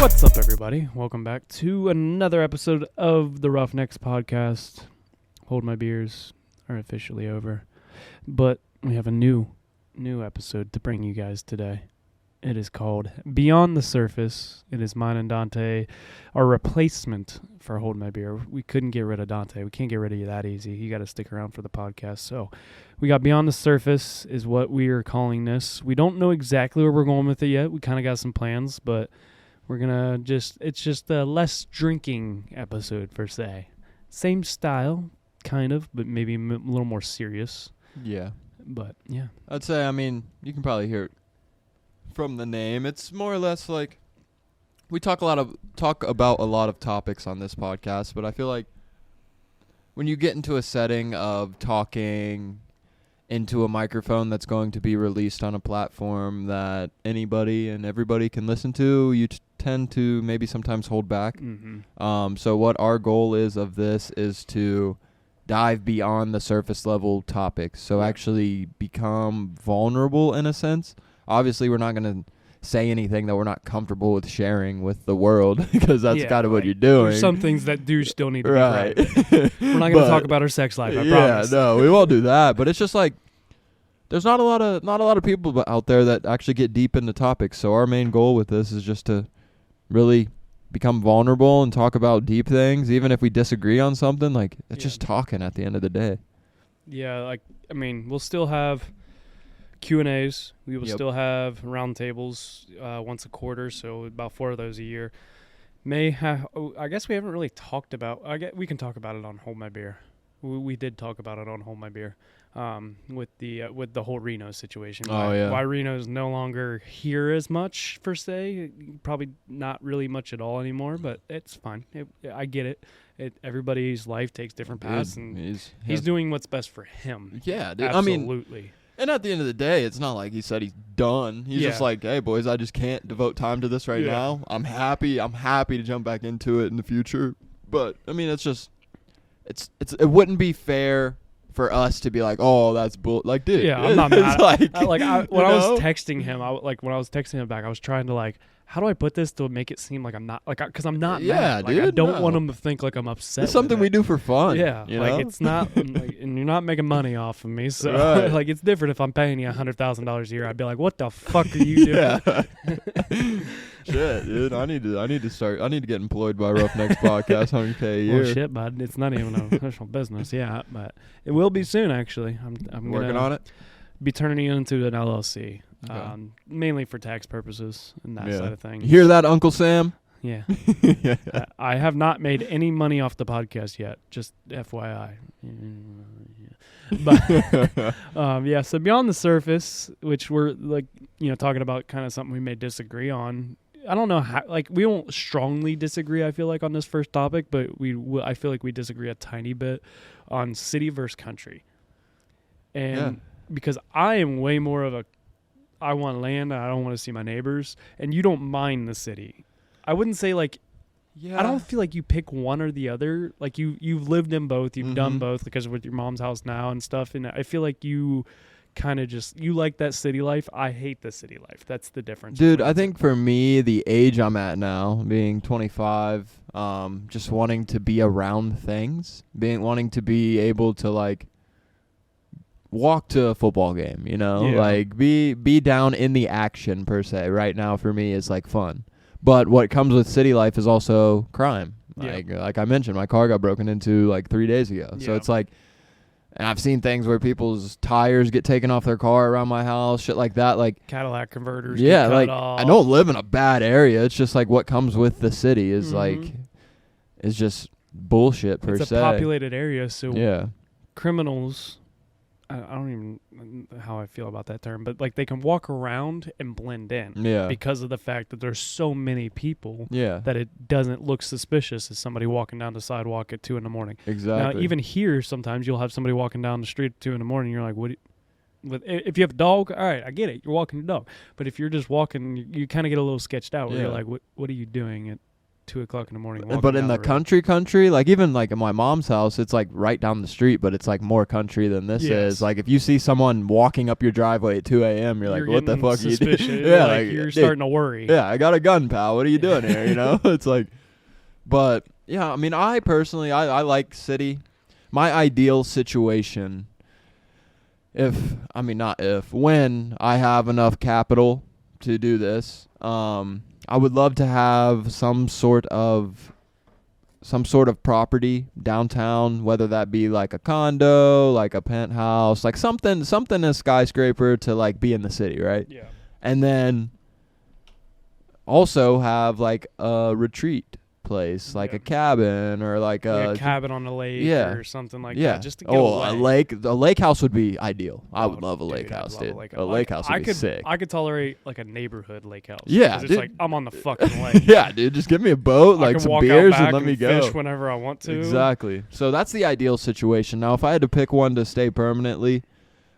What's up, everybody? Welcome back to another episode of the Roughnecks Podcast. Hold my beers are officially over, but we have a new episode to bring you guys today. It is called Beyond the Surface. It is mine and Dante, our replacement for Hold My Beer. We couldn't get rid of Dante. We can't get rid of you that easy. You got to stick around for the podcast. So we got Beyond the Surface is what we are calling this. We don't know exactly where we're going with it yet. We kind of got some plans, but we're going to it's just a less drinking episode per se. Same style, kind of, but maybe a little more serious. Yeah. But, yeah. I'd say, you can probably hear it from the name. It's more or less like we talk about a lot of topics on this podcast, but I feel like when you get into a setting of talking into a microphone that's going to be released on a platform that anybody and everybody can listen to, you tend to maybe sometimes hold back. Mm-hmm. So what our goal is of this is to dive beyond the surface level topics. So actually become vulnerable in a sense. Obviously, we're not going to say anything that we're not comfortable with sharing with the world because that's kind of what you're doing. There's some things that do still need to be right. We're not going to talk about our sex life, I promise. Yeah, no, we won't do that. But it's just like there's not a lot of people out there that actually get deep into topics. So our main goal with this is just to really become vulnerable and talk about deep things, even if we disagree on something. Like it's just talking at the end of the day. Yeah, we'll still have Q&As. We will still have roundtables once a quarter, so about 4 of those a year. I guess we haven't really talked about. We can talk about it on Hold My Beer. We did talk about it on Hold My Beer with the whole Reno situation. Why Reno's no longer here as much per se. Probably not really much at all anymore, but it's fine. I get it. Everybody's life takes different paths, and he's doing what's best for him. Yeah, dude. Absolutely. And at the end of the day, it's not like he said he's done. He's just like, hey, boys, I just can't devote time to this right now. I'm happy to jump back into it in the future. But, it's just, it wouldn't be fair for us to be like, oh, that's bull. Like, dude. Yeah, I'm not mad. When I was texting him back, I was trying to, how do I put this to make it seem like I'm not, because I'm not mad. Dude, I don't want him to think like I'm upset. It's something we do for fun. Yeah, it's not, and you're not making money off of me, so it's different if I'm paying you $100,000 a year. I'd be like, what the fuck are you doing? Shit, dude, I need to get employed by Roughnecks Podcast, $100K a year. Well, shit, bud, it's not even an official business, but it will be soon. Actually, I'm working on it. Be turning it into an LLC. Okay. Mainly for tax purposes and that side of things. You hear that, Uncle Sam? Yeah. I have not made any money off the podcast yet, just FYI. But so Beyond the Surface, which we're talking about kind of something we may disagree on. I don't know how, we won't strongly disagree, I feel like, on this first topic, but I feel like we disagree a tiny bit on city versus country. And because I am way more of I want land and I don't want to see my neighbors, and you don't mind the city. I wouldn't say I don't feel like you pick one or the other. Like you've lived in both, you've done both because with your mom's house now and stuff, and I feel like you kind of you like that city life. I hate the city life. That's the difference. Dude, I think for me, the age I'm at now, being 25, just wanting to be around things, wanting to be able to walk to a football game, be down in the action per se. Right now for me is fun. But what comes with city life is also crime. Like I mentioned, my car got broken into 3 days ago. So it's and I've seen things where people's tires get taken off their car around my house, shit like that. Cadillac converters. Yeah, get cut off. I don't live in a bad area. It's just what comes with the city is is just bullshit per se. It's a populated area, so criminals. I don't even know how I feel about that term, but they can walk around and blend in because of the fact that there's so many people that it doesn't look suspicious as somebody walking down the sidewalk at 2 a.m. Exactly. Now, even here, sometimes you'll have somebody walking down the street at 2 a.m. You're like, what? If you have a dog, all right, I get it. You're walking your dog. But if you're just walking, you kind of get a little sketched out where you're like, what are you doing at 2:00 in the morning. Walking But in down the road. country, like even like in my mom's house, it's like right down the street, but it's like more country than this Yes. is. Like if you see someone walking up your driveway at 2 a.m., you're like, what the getting fuck are you doing? suspicious. Yeah, like you're starting to worry. Yeah, I got a gun, pal. What are you doing here? You know, it's like, but yeah, I mean, I personally, I like city. My ideal situation, when I have enough capital to do this, I would love to have some sort of property downtown, whether that be like a condo, like a penthouse, like something a skyscraper to like be in the city, right? Yeah. And then also have like a retreat place, like a cabin or like a cabin on the lake or something like that. Just to get away. A lake house would be ideal. I would love a dude, lake house, dude. A lake house would be sick. I could tolerate like a neighborhood lake house. Yeah, it's dude. like I'm on the fucking lake. Yeah, dude, just give me a boat, like some beers, and let me go. Fish whenever I want to. Exactly. So that's the ideal situation. Now, if I had to pick one to stay permanently,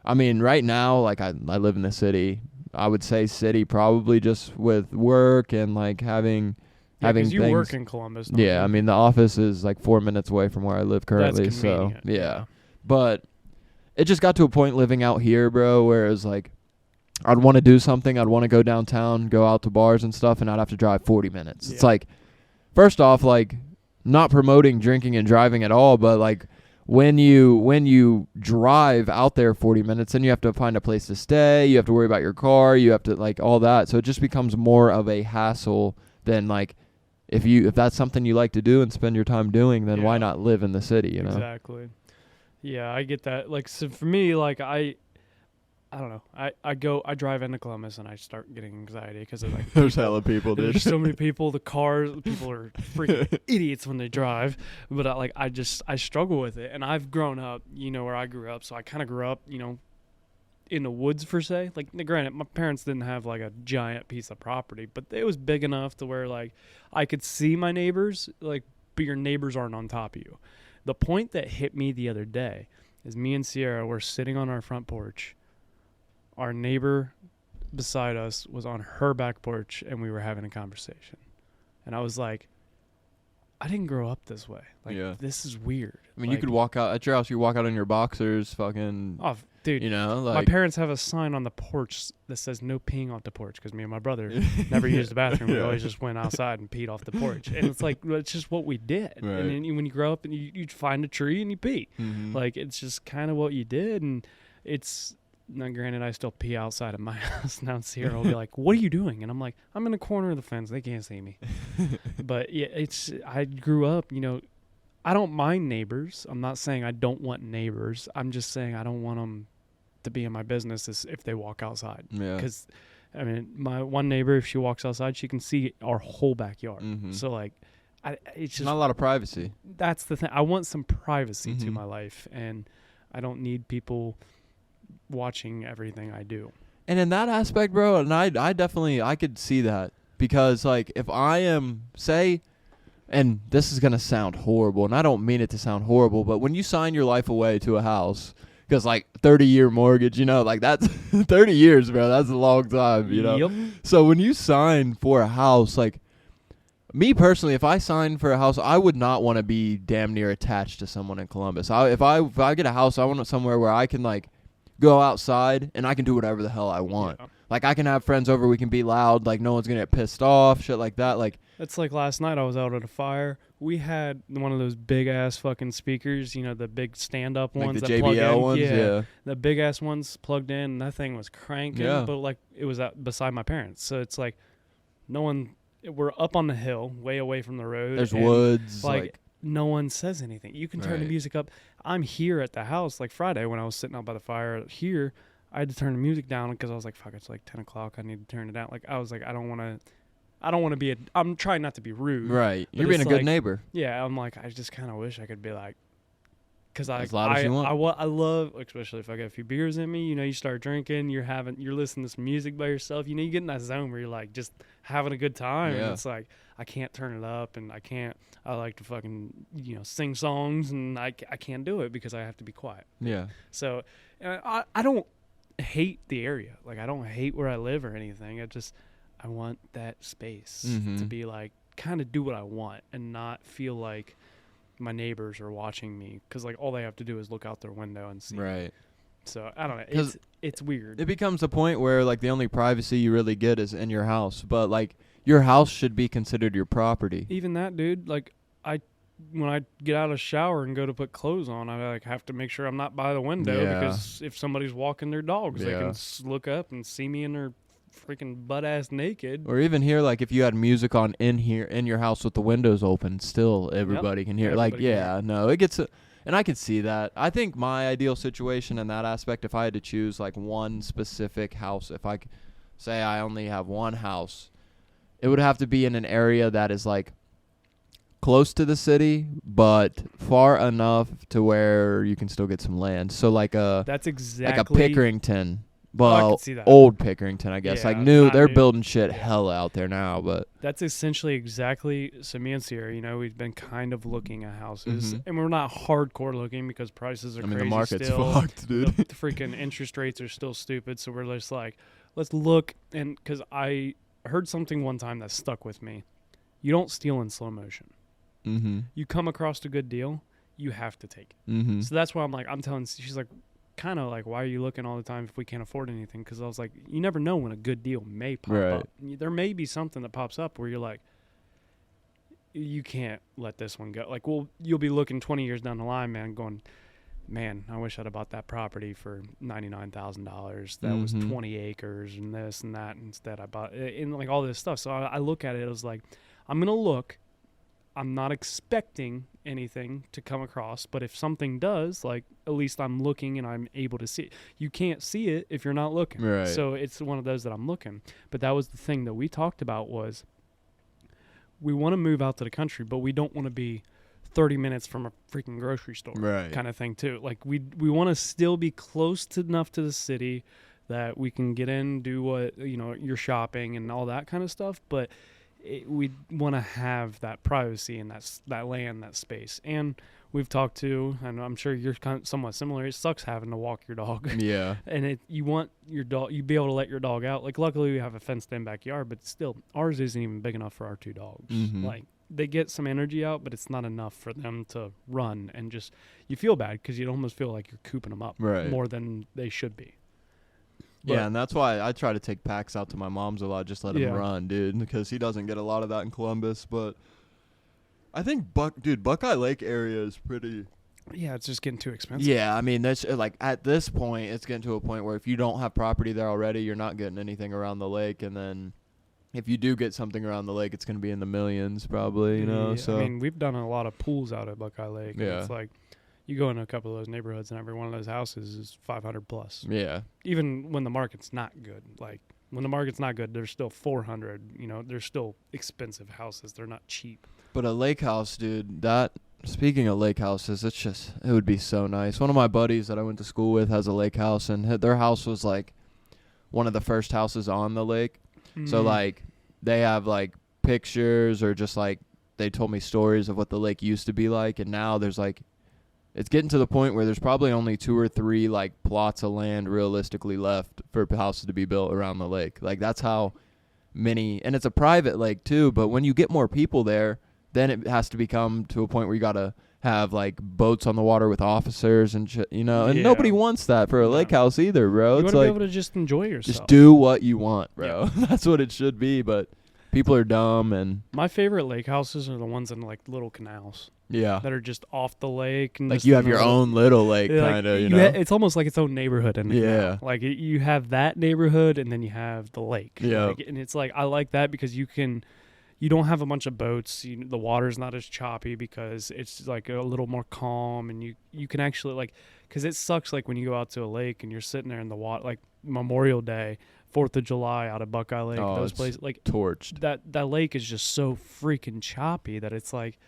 I mean, right now, like I live in the city. I would say city probably just with work and like having things. You work in Columbus. Yeah, I mean the office is like 4 minutes away from where I live currently. That's convenient. So yeah, but it just got to a point living out here, bro, where it was like I'd want to do something. I'd want to go downtown, go out to bars and stuff, and I'd have to drive 40 minutes. Yeah. It's like, first off, like not promoting drinking and driving at all, but like when you drive out there 40 minutes, then you have to find a place to stay. You have to worry about your car. You have to like all that. So it just becomes more of a hassle than like if that's something you like to do and spend your time doing, then why not live in the city, you know? Exactly. Yeah, I get that. Like, so for me, like I don't know. I drive into Columbus and I start getting anxiety because like there's hella people, dude. There's so many people. The cars, people are freaking idiots when they drive. But I struggle with it. And I've grown up, where I grew up. So I kind of grew up, in the woods per se. Like, granted, my parents didn't have like a giant piece of property, but it was big enough to where like I could see my neighbors, like, but your neighbors aren't on top of you. The point that hit me the other day is me and Sierra were sitting on our front porch. Our neighbor beside us was on her back porch and we were having a conversation. And I was like, I didn't grow up this way. Like, this is weird. I mean, you could walk out at your house, you walk out in your boxers, fucking. Oh, dude. Like. My parents have a sign on the porch that says no peeing off the porch because me and my brother never used the bathroom. We always just went outside and peed off the porch. And it's like, it's just what we did. Right. And then when you grow up and you find a tree and you pee. Mm-hmm. Like, it's just kind of what you did. And it's. Now, granted, I still pee outside of my house. Now Sierra will be like, what are you doing? And I'm like, I'm in the corner of the fence. They can't see me. But, yeah, I grew up, I don't mind neighbors. I'm not saying I don't want neighbors. I'm just saying I don't want them to be in my business if they walk outside. Yeah. Because, I mean, my one neighbor, if she walks outside, she can see our whole backyard. Mm-hmm. So, like, it's just. Not a lot of privacy. That's the thing. I want some privacy to my life. And I don't need people watching everything I do. And in that aspect, bro, and I definitely could see that because like if I am and this is going to sound horrible and I don't mean it to sound horrible, but when you sign your life away to a house because like 30-year mortgage, like that's 30 years, bro, that's a long time, Yep. So when you sign for a house, like me personally, if I signed for a house, I would not want to be damn near attached to someone in Columbus. If I get a house, I want it somewhere where I can like go outside and I can do whatever the hell I want. Yeah. Like I can have friends over, we can be loud, like no one's gonna get pissed off, shit like that. Like it's like last night I was out at a fire. We had one of those big ass fucking speakers, the big stand up ones, like the that JBL plug in. Ones, yeah. The big ass ones plugged in, and that thing was cranking. Yeah. But like it was out beside my parents, so it's like we're up on the hill, way away from the road. There's woods, like no one says anything. You can turn the music up. I'm here at the house, like Friday when I was sitting out by the fire here, I had to turn the music down because I was like, fuck, it's like 10 o'clock. I need to turn it down. Like, I was like, I don't want to be I'm trying not to be rude. Right. You're being a good neighbor. Yeah. I'm like, I just kind of wish I could be like, because as loud as you want. I love, especially if I get a few beers in me, you start drinking, you're listening to some music by yourself, you get in that zone where you're like just having a good time. Yeah. And it's like, I can't turn it up and I like to fucking, sing songs and I can't do it because I have to be quiet. Yeah. So I don't hate the area. Like I don't hate where I live or anything. I want that space to be like kind of do what I want and not feel like my neighbors are watching me, because like all they have to do is look out their window and see. Right. So I don't know. It's weird. It becomes a point where like the only privacy you really get is in your house, but like your house should be considered your property. Even that, dude. Like when I get out of the shower and go to put clothes on, I like have to make sure I'm not by the window, because if somebody's walking their dogs, they can look up and see me in their freaking butt ass naked. Or even here, like if you had music on in your house with the windows open, still everybody can hear. It gets. And I could see that. I think my ideal situation in that aspect, if I had to choose like one specific house, if I could say I only have one house, it would have to be in an area that is like close to the city, but far enough to where you can still get some land. So like that's exactly like a Pickerington. Well, I could see that. Old Pickerington, I guess. Yeah, like new, they're building shit hell out there now, but that's essentially exactly. So me and Sierra, we've been kind of looking at houses, and we're not hardcore looking because prices are crazy. The market's still. fucked, dude. The freaking interest rates are still stupid, so we're just like, let's look. And because I heard something one time that stuck with me, you don't steal in slow motion. You come across a good deal, you have to take it. So that's why I'm telling. She's like, kind of like, why are you looking all the time if we can't afford anything? Because I was like, you never know when a good deal may pop up. There may be something that pops up where you're like, you can't let this one go. Like, well, you'll be looking 20 years down the line, man, going, man, I wish I'd have bought that property for $99,000. That was 20 acres and this and that. Instead, I bought it, and like all this stuff. So I look at it, I was like, I'm going to look. I'm not expecting anything to come across, but if something does, like, at least I'm looking and I'm able to see it. You can't see it if you're not looking. Right. So it's one of those that I'm looking. But that was the thing that we talked about, was we want to move out to the country, but we don't want to be 30 minutes from a freaking grocery store kind of thing too. Like we want to still be close enough to the city that we can get in, do what, your shopping and all that kind of stuff, but we want to have that privacy and that land, that space. And we've talked to, and I'm sure you're kind of somewhat similar, it sucks having to walk your dog. Yeah. And you want your dog, you be able to let your dog out. Like, luckily we have a fenced-in backyard, but still, ours isn't even big enough for our two dogs. Like, they get some energy out, but it's not enough for them to run, and just, you feel bad because you almost feel like you're cooping them up more than they should be. But and that's why I try to take Pax out to my mom's a lot, just let him run, dude, because he doesn't get a lot of that in Columbus. But I think Buckeye Lake area is pretty. Yeah, it's just getting too expensive. Yeah, I mean, that's like at this point, it's getting to a point where if you don't have property there already, you're not getting anything around the lake, and then if you do get something around the lake, it's going to be in the millions, probably. So I mean, we've done a lot of pools out at Buckeye Lake. Yeah, and it's like, you go in a couple of those neighborhoods, and every one of those houses is 500 plus. Yeah. Even when the market's not good. Like, when the market's not good, there's still 400. They're still expensive houses. They're not cheap. But a lake house, dude, speaking of lake houses, it would be so nice. One of my buddies that I went to school with has a lake house, and their house was, like, one of the first houses on the lake. So, like, they have, like, pictures or just, like, they told me stories of what the lake used to be like, and now there's, like, it's getting to the point where there's probably only 2 or 3 like plots of land realistically left for houses to be built around the lake. Like, that's how many, and it's a private lake too, but when you get more people there, then it has to become to a point where you got to have like boats on the water with officers and shit, and nobody wants that for a lake house either, bro. You it's want to like, be able to just enjoy yourself. Just do what you want, bro. That's what it should be, but people are dumb. And my favorite lake houses are the ones in like little canals. Yeah. That are just off the lake. And like you have your own little lake, kind of, it's almost like its own neighborhood in the canal. Like you have that neighborhood and then you have the lake. Yeah. And it's like, I like that because you don't have a bunch of boats. The water's not as choppy because it's like a little more calm, and you can actually like, because it sucks like when you go out to a lake and you're sitting there in the water, like Memorial Day, 4th of July out of Buckeye Lake, those places, like torched. That lake is just so freaking choppy that it's like,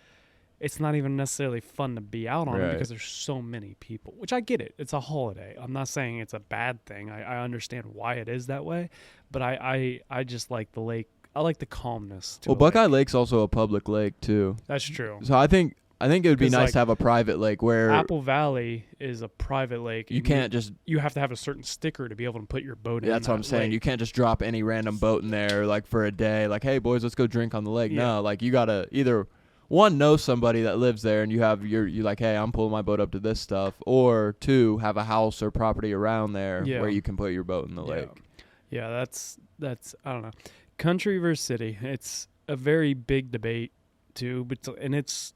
it's not even necessarily fun to be out on it because there's so many people, which I get it. It's a holiday. I'm not saying it's a bad thing. I understand why it is that way, but I just like the lake. I like the calmness to Buckeye Lake's also a public lake too. That's true. So I think I think it would be 'Cause, nice like, to have a private lake where Apple Valley is a private lake. you and can't just. You have to have a certain sticker to be able to put your boat in. That's what I'm saying. lake. You can't just drop any random boat in there like for a day. Like, hey boys, let's go drink on the lake. Yeah. No, like you gotta either one know somebody that lives there and you have you're like, hey, I'm pulling my boat up to this stuff, or two, have a house or property around there where you can put your boat in the lake. Yeah, that's I don't know. Country versus city. It's a very big debate too, but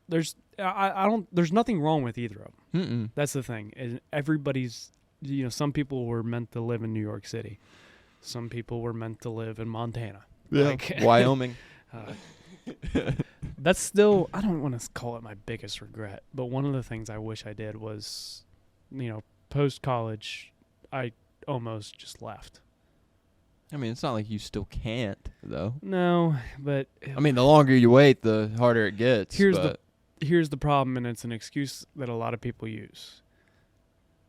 there's nothing wrong with either of them. Mm-mm. That's the thing. And everybody's, some people were meant to live in New York City. Some people were meant to live in Montana. Yeah. Like, Wyoming. That's still, I don't want to call it my biggest regret, but one of the things I wish I did was, post college, I almost just left. I mean, it's not like you still can't, though. No, but I mean, the longer you wait, the harder it gets. Here's the problem, and it's an excuse that a lot of people use.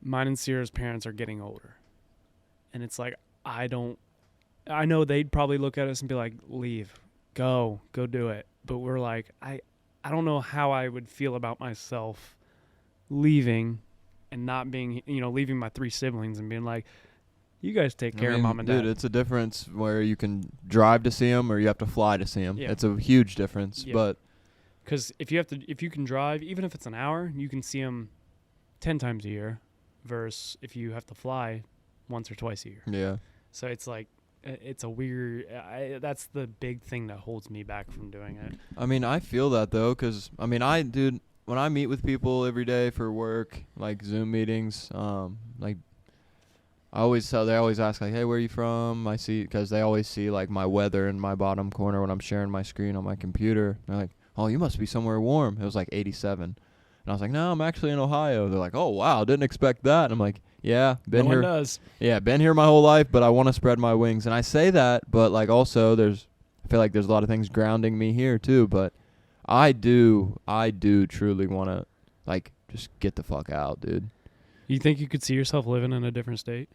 Mine and Sierra's parents are getting older. And it's like, I know they'd probably look at us and be like, leave, go do it. But we're like, I don't know how I would feel about myself leaving and not being, leaving my 3 siblings and being like, you guys take care of mom and dad. Dude, it's a difference where you can drive to see them or you have to fly to see them. Yeah. It's a huge difference. Yeah. But because if you can drive, even if it's an hour, you can see them 10 times a year versus if you have to fly once or twice a year. yeah. So it's like, it's a weird, that's the big thing that holds me back from doing it. I mean, I feel that, though, because, I mean, when I meet with people every day for work, like Zoom meetings, like, they always ask, like, hey, where are you from? Because they always see, like, my weather in my bottom corner when I'm sharing my screen on my computer. They're like, oh, you must be somewhere warm. It was, like, 87. And I was like, no, I'm actually in Ohio. They're like, oh, wow, didn't expect that. And I'm like, yeah, been here. No one does. Yeah, been here my whole life, but I want to spread my wings. And I say that, but, like, also I feel like there's a lot of things grounding me here, too. But I do truly want to, like, just get the fuck out, dude. You think you could see yourself living in a different state?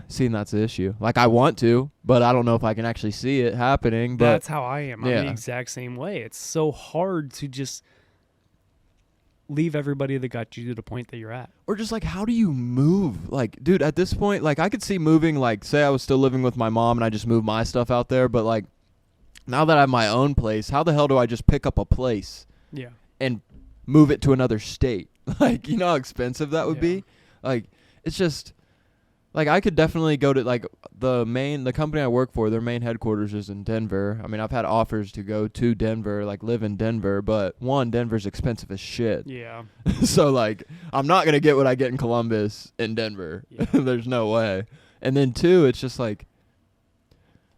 See, and that's the issue. Like, I want to, but I don't know if I can actually see it happening. But That's how I am. I'm the exact same way. It's so hard to just leave everybody that got you to the point that you're at. Or just, like, how do you move? Like, dude, at this point, like, I could see moving, like, say I was still living with my mom and I just moved my stuff out there. But, like, now that I have my own place, how the hell do I just pick up a place and move it to another state? Like, you know how expensive that would be? Like, it's just... Like, I could definitely go to, like, the company I work for, their main headquarters is in Denver. I mean, I've had offers to go to Denver, like, live in Denver, but, one, Denver's expensive as shit. Yeah. So, like, I'm not going to get what I get in Columbus in Denver. Yeah. There's no way. And then, two, it's just, like,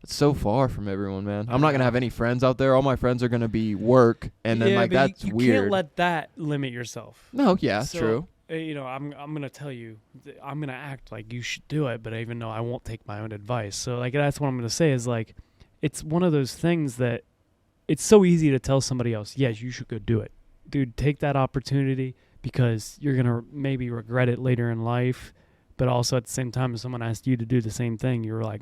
it's so far from everyone, man. I'm not going to have any friends out there. All my friends are going to be work, and then, like, that's you weird. You can't let that limit yourself. No, yeah, true. I'm gonna tell you, I'm gonna act like you should do it, but even though I won't take my own advice. So, like, that's what I'm gonna say is, like, it's one of those things that it's so easy to tell somebody else, yes, you should go do it. Dude, take that opportunity because you're gonna maybe regret it later in life. But also at the same time, if someone asked you to do the same thing, you're like,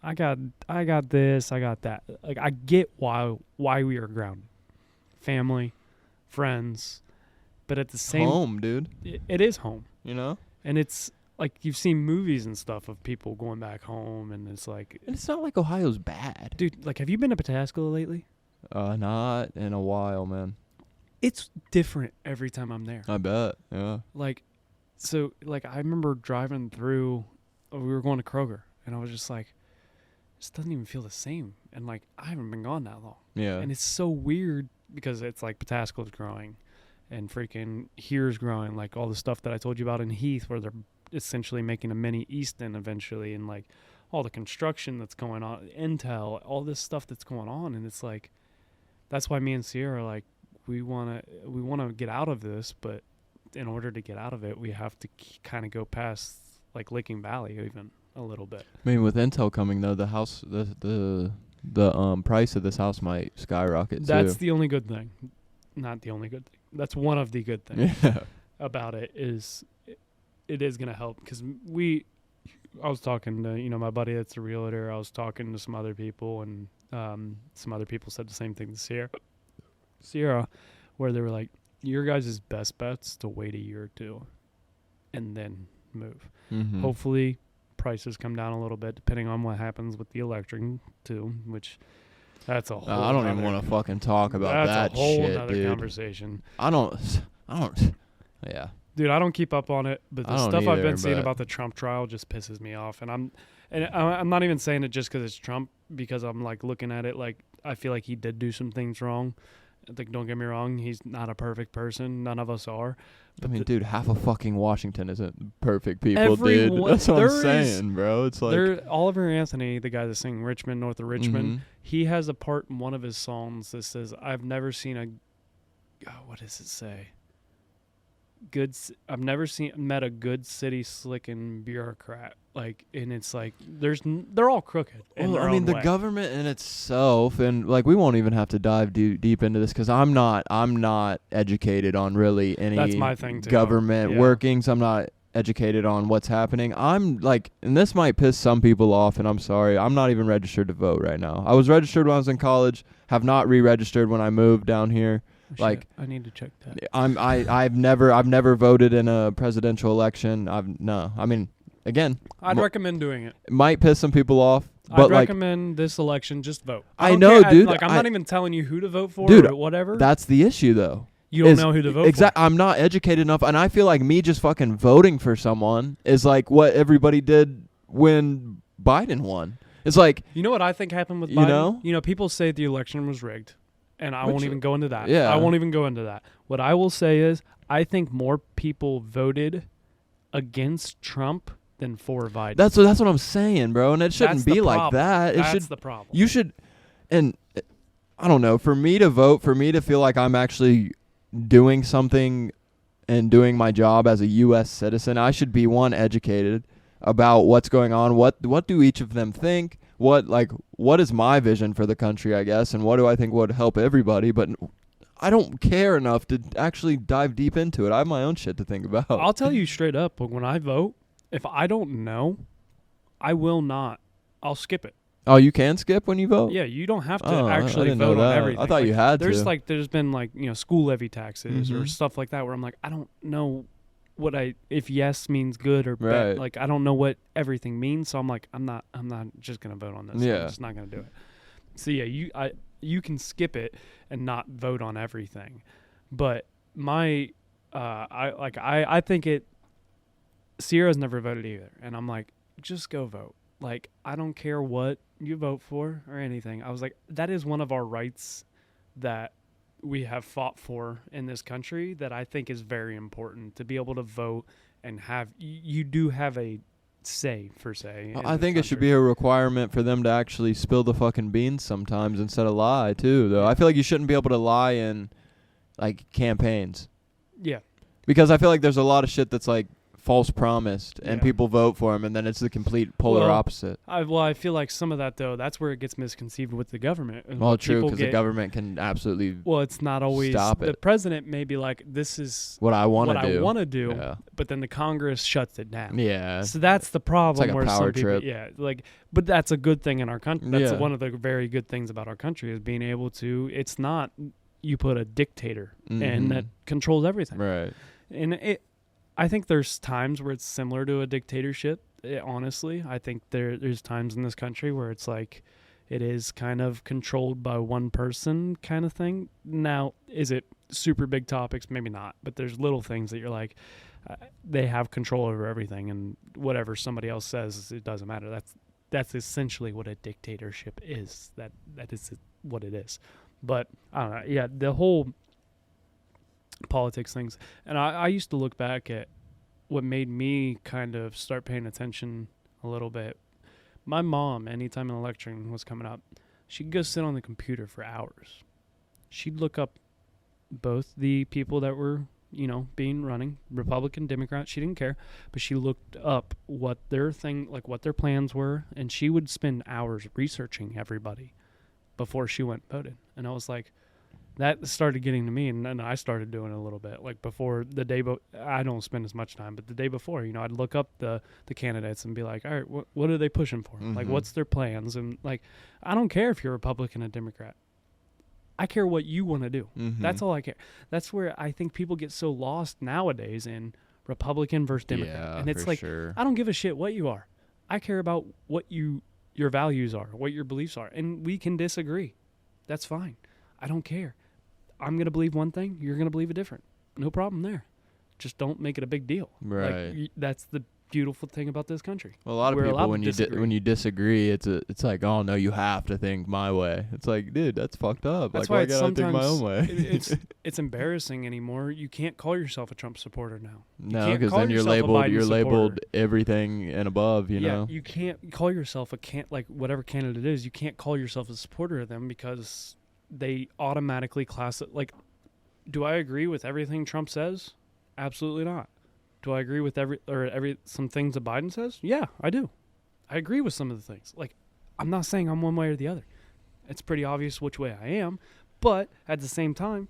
I got this, I got that. Like, I get why we are grounded. Family, friends. But at the same home, dude. It is home. You know? And it's like you've seen movies and stuff of people going back home, and it's like... And it's not like Ohio's bad. Dude, like, have you been to Pataskala lately? Not in a while, man. It's different every time I'm there. I bet, yeah. Like, so, like, I remember driving through... we were going to Kroger, and I was just like, this doesn't even feel the same. And, like, I haven't been gone that long. Yeah. And it's so weird because it's like Pataskala's growing. And freaking here's growing, like all the stuff that I told you about in Heath, where they're essentially making a mini Easton eventually, and like all the construction that's going on, Intel, all this stuff that's going on, and it's like that's why me and Sierra are like we want to get out of this, but in order to get out of it, we have to kind of go past like Licking Valley even a little bit. I mean, with Intel coming though, the house, the price of this house might skyrocket. That's the only good thing. Not the only good thing. That's one of the good things about it is it is going to help because I was talking to, my buddy that's a realtor. I was talking to some other people, and some other people said the same thing this year. Sierra, where they were like, your guys' best bet's to wait a year or two and then move. Mm-hmm. Hopefully prices come down a little bit depending on what happens with the election too, which that's a whole I don't even want to fucking talk about that that's a whole shit, nother dude. conversation. I don't. Yeah. Dude, I don't keep up on it, but the I don't stuff I've either, been seeing but- about the Trump trial just pisses me off. And I'm not even saying it just because it's Trump, because I'm like looking at it like I feel like he did do some things wrong. Like, don't get me wrong, he's not a perfect person. None of us are. I mean, dude, half of fucking Washington isn't perfect people, dude. Everyone- That's what I'm there is- saying, bro. It's like Oliver Anthony, the guy that sang Richmond, North of Richmond, Mhm. he has a part in one of his songs that says, I've never seen what does it say? I've never met a good city slicking bureaucrat. Like, and it's like they're all crooked. In Well, their I mean, own the way. government in itself, and like we won't even have to dive deep into this because I'm not educated on really any That's my thing, too. government Yeah. workings. I'm not educated on what's happening. I'm like, and this might piss some people off, and I'm sorry, I'm not even registered to vote right now. I was registered when I was in college, have not re-registered when I moved down here. Shit, like, I need to check that. I've never voted in a presidential election. I mean, again, I'd recommend doing it. it might piss some people off, but I'd like recommend this election just vote. I don't know, care. dude, I'm not even telling you who to vote for Dude, or whatever. that's the issue though. You don't know who to vote for. I'm not educated enough, and I feel like me just fucking voting for someone is like what everybody did when Biden won. It's like, You know what I think happened with You Biden? know? People say the election was rigged, and I won't Which- even go into that. yeah. I won't even go into that. What I will say is I think more people voted against Trump than for Biden. that's what I'm saying, bro, and it shouldn't That's the be like problem. that. That's the problem. You should, and I don't know, for me to vote, for me to feel like I'm actually doing something and doing my job as a U.S. citizen, I should be, one, educated about what's going on. What do each of them think? What is my vision for the country, I guess, and what do I think would help everybody? But I don't care enough to actually dive deep into it. I have my own shit to think about. I'll tell you straight up, when I vote, if I don't know, I will not. I'll skip it. Oh, you can skip when you vote? Yeah, you don't have to Oh, I actually didn't know vote on that. everything. I thought you had there's to. there's been school levy taxes or Mhm. stuff like that where I'm like, I don't know if yes means good or Right. bad. Like, I don't know what everything means, so I'm like, I'm not just gonna vote on this. Yeah. I'm just not gonna do it. So yeah, you can skip it and not vote on everything, but I think it. Sierra's never voted either, and I'm like, just go vote. Like, I don't care what you vote for or anything. I was like, that is one of our rights that we have fought for in this country that I think is very important, to be able to vote and have you do have a say, per se. I think it should be a requirement for them to actually spill the fucking beans sometimes instead of lie too, though. I feel like you shouldn't be able to lie in like campaigns, Yeah. because I feel like there's a lot of shit that's like false promised and Yeah. people vote for them and then it's the complete polar Well, opposite. I feel like some of that, though, that's where it gets misconceived with the government. and Well, what true, people because the get- government can absolutely Well, it's not always. Stop The it. president may be like, this is what I want what to do. I want to do, Yeah. but then the Congress shuts it down. Yeah. So that's the problem. like a where power some people, trip. yeah, but that's a good thing in our country. That's Yeah. one of the very good things about our country is being able to. It's not you put a dictator and that controls everything. Right. And I think there's times where it's similar to a dictatorship. Honestly, I think there's times in this country where it's like it is kind of controlled by one person kind of thing. Now, is it super big topics? Maybe not, but there's little things that you're like, they have control over everything, and whatever somebody else says, it doesn't matter. That's essentially what a dictatorship is. That is what it is. But I don't know. Yeah, the whole politics things. And I used to look back at what made me kind of start paying attention a little bit. My mom, anytime an election was coming up, she'd go sit on the computer for hours. She'd look up both the people that were, being running, Republican, Democrat, she didn't care, but she looked up what their plans were, and she would spend hours researching everybody before she went and voted. And I was like, that started getting to me, and then I started doing it a little bit. Like before the day, I don't spend as much time, but the day before, I'd look up the candidates and be like, all right, what are they pushing for? Like, what's their plans? And like, I don't care if you're Republican or Democrat. I care what you want to do. Mm-hmm. That's all I care. That's where I think people get so lost nowadays in Republican versus Democrat. Yeah, and it's for like, sure. I don't give a shit what you are. I care about what your values are, what your beliefs are. And we can disagree. That's fine. I don't care. I'm going to believe one thing. You're going to believe a different. No problem there. Just don't make it a big deal. Right. Like, that's the beautiful thing about this country. Well, a lot of We're people, allowed when to you disagree. when you disagree, it's like, oh no, you have to think my way. It's like, dude, that's fucked up. That's like, why why gotta think my own way? It's embarrassing anymore. You can't call yourself a Trump supporter now. No, can't because call then you're yourself a labeled. Biden You're labeled supporter. everything and above. You know. You can't call yourself like whatever candidate it is. You can't call yourself a supporter of them because they automatically class it. Like, do I agree with everything Trump says? Absolutely not. Do I agree with some things that Biden says? Yeah, I do. I agree with some of the things. Like, I'm not saying I'm one way or the other. It's pretty obvious which way I am, but at the same time,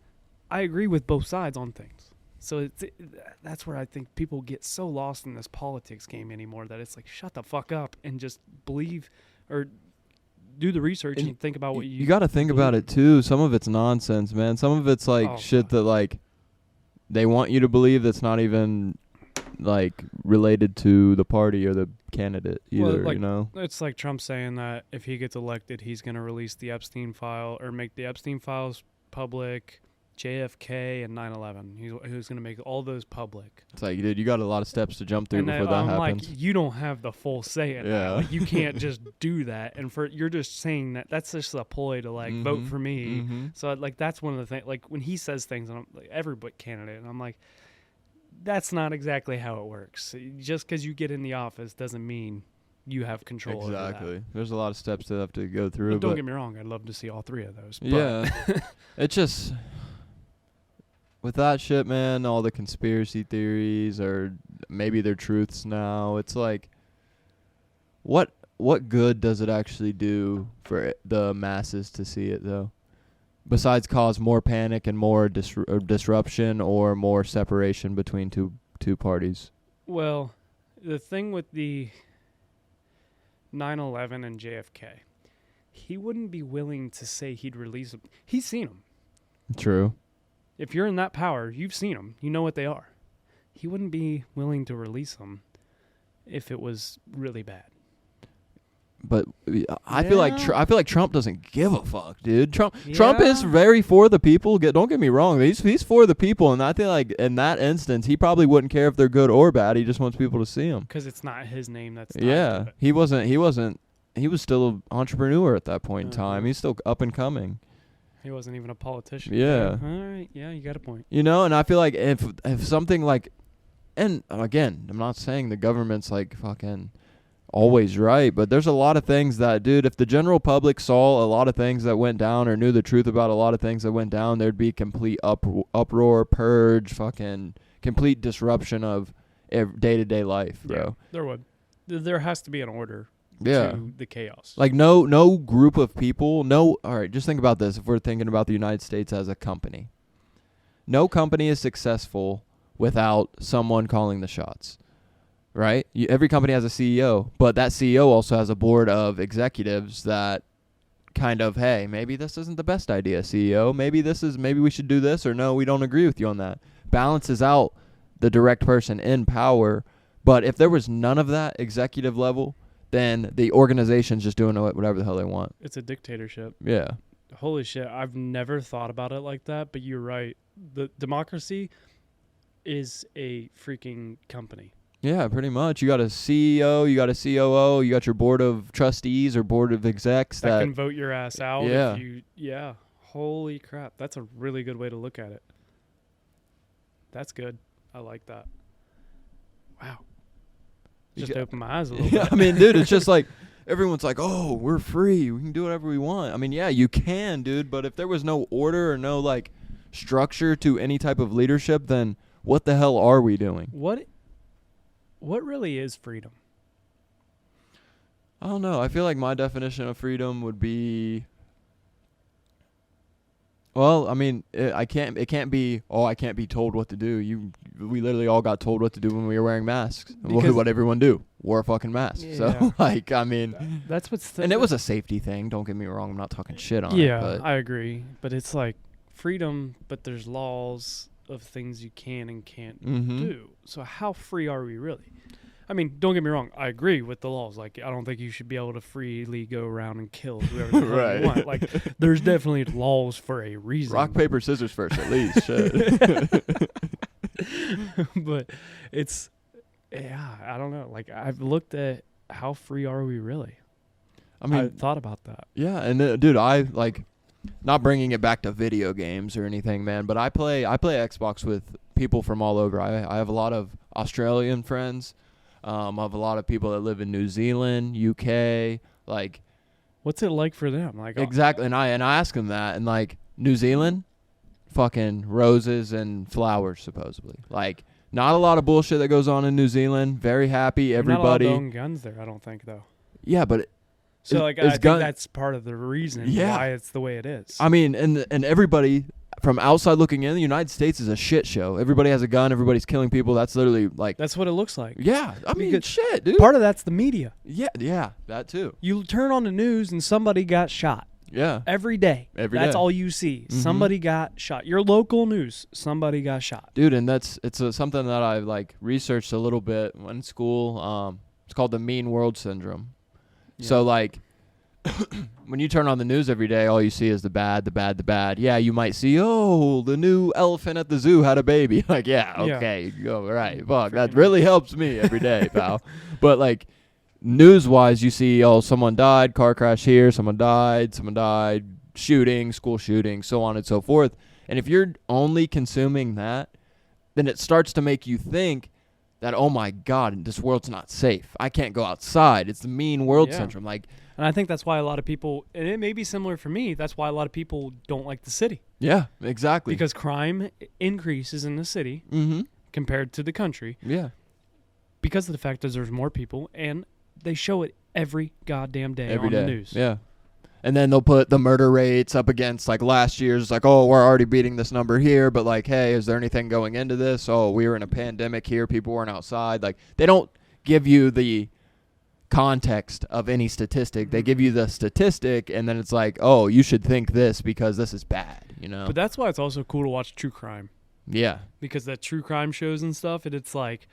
I agree with both sides on things. So that's where I think people get so lost in this politics game anymore that it's like, shut the fuck up and just believe or do the research and think about what you got to think about it too. Some of it's nonsense, man. Some of it's like shit that like they want you to believe that's not even like related to the party or the candidate either. Like, you know, it's like Trump saying that if he gets elected, he's going to release the Epstein file or make the Epstein files public. JFK and 9/11. He was going to make all those public. It's like, dude, you got a lot of steps to jump through before that happens. Like, you don't have the full say in that. Like, you can't just do that. And you're just saying that's just a ploy to like vote for me. Mm-hmm. So like that's one of the things. Like when he says things, and I'm like every candidate, and I'm like, that's not exactly how it works. Just because you get in the office doesn't mean you have control. Exactly. Over that. There's a lot of steps to have to go through. But don't get me wrong. I'd love to see all three of those. But Yeah. It's just. With that shit, man, all the conspiracy theories or maybe they're truths now. It's like, what good does it actually do for the masses to see it, though? Besides cause more panic and more disruption or more separation between two parties. Well, the thing with the 9/11 and JFK, he wouldn't be willing to say he'd release them. He's seen them. True. If you're in that power, you've seen them. You know what they are. He wouldn't be willing to release them if it was really bad. But I feel like Trump doesn't give a fuck, dude. Trump is Yeah. very for the people. Don't get me wrong. He's for the people, and I think like in that instance, he probably wouldn't care if they're good or bad. He just wants people to see him. Because it's not his name that's tied Yeah, to it. he wasn't. He was still an entrepreneur at that point in time. He's still up and coming. He wasn't even a politician. Yeah. All right. Yeah, you got a point. You know, and I feel like if something like, and again, I'm not saying the government's like fucking always right, but there's a lot of things that, dude, if the general public saw a lot of things that went down or knew the truth about a lot of things that went down, there'd be complete uproar, purge, fucking complete disruption of day-to-day life, bro. Yeah, there would. There has to be an order to the chaos. Like no group of people, all right, just think about this. If we're thinking about the United States as a company, no company is successful without someone calling the shots, right? Every company has a CEO, but that CEO also has a board of executives that kind of, hey, maybe this isn't the best idea, CEO. Maybe we should do this, or no, we don't agree with you on that. Balances out the direct person in power. But if there was none of that executive level, then the organization's just doing whatever the hell they want. It's a dictatorship. Yeah. Holy shit, I've never thought about it like that, but you're right. The democracy is a freaking company. Yeah, pretty much. You got a CEO, you got a COO, you got your board of trustees or board of execs that can vote your ass out. Yeah. Holy crap. That's a really good way to look at it. That's good. I like that. Wow. Just opened my eyes a little bit. I mean, dude, it's just like everyone's like, oh, we're free. We can do whatever we want. I mean, yeah, you can, dude. But if there was no order or no, like, structure to any type of leadership, then what the hell are we doing? What really is freedom? I don't know. I feel like my definition of freedom would be Well, I mean, it can't be, I can't be told what to do. We literally all got told what to do when we were wearing masks. What everyone do? Wore a fucking mask. Yeah. So, like, I mean, that's what's... and it was a safety thing. Don't get me wrong. I'm not talking shit on it. Yeah, But I agree. But it's like freedom, but there's laws of things you can and can't do. So how free are we really? I mean, don't get me wrong. I agree with the laws. Like, I don't think you should be able to freely go around and kill whoever the hell you want. Like, there's definitely laws for a reason. Rock, paper, scissors first, at least. Shit. But it's, I don't know. Like, I've looked at how free are we really? I mean, I thought about that. Yeah, and dude, I like, not bringing it back to video games or anything, man, but I play Xbox with people from all over. I have a lot of Australian friends. I have a lot of people that live in New Zealand, UK, like. What's it like for them? Like exactly, and I ask them that, and like New Zealand, fucking roses and flowers supposedly. Like, not a lot of bullshit that goes on in New Zealand. Very happy, everybody. Not allowed to own guns there, I don't think, though. Yeah, but so like I think that's part of the reason why it's the way it is. I mean, and everybody from outside looking in, the United States is a shit show. Everybody has a gun. Everybody's killing people. That's literally like... That's what it looks like. Yeah. I mean, shit, dude. Part of that's the media. Yeah, that too. You turn on the news and somebody got shot. Yeah. Every day. That's all you see. Somebody got shot. Your local news, somebody got shot. Dude, and it's something that I like researched a little bit in school. It's called the mean world syndrome. Yeah. So like... when you turn on the news every day, all you see is the bad, the bad, the bad. Yeah, you might see, the new elephant at the zoo had a baby. Like, yeah, okay, go right. Fuck, that really helps me every day, pal. But like, news-wise, you see, someone died, car crash here, someone died, shooting, school shooting, so on and so forth. And if you're only consuming that, then it starts to make you think that, oh my God, this world's not safe. I can't go outside. It's the mean world syndrome. Like. And I think that's why a lot of people, and it may be similar for me, that's why a lot of people don't like the city. Yeah, exactly. Because crime increases in the city compared to the country. Yeah. Because of the fact that there's more people, and they show it every goddamn day on the news. Yeah. And then they'll put the murder rates up against, like, last year's, like, we're already beating this number here, but, like, hey, is there anything going into this? We were in a pandemic here, people weren't outside. Like, they don't give you the context of any statistic. They give you the statistic, and then it's like, you should think this because this is bad, you know? But that's why it's also cool to watch true crime. Yeah. Because that true crime shows and stuff, and it's like,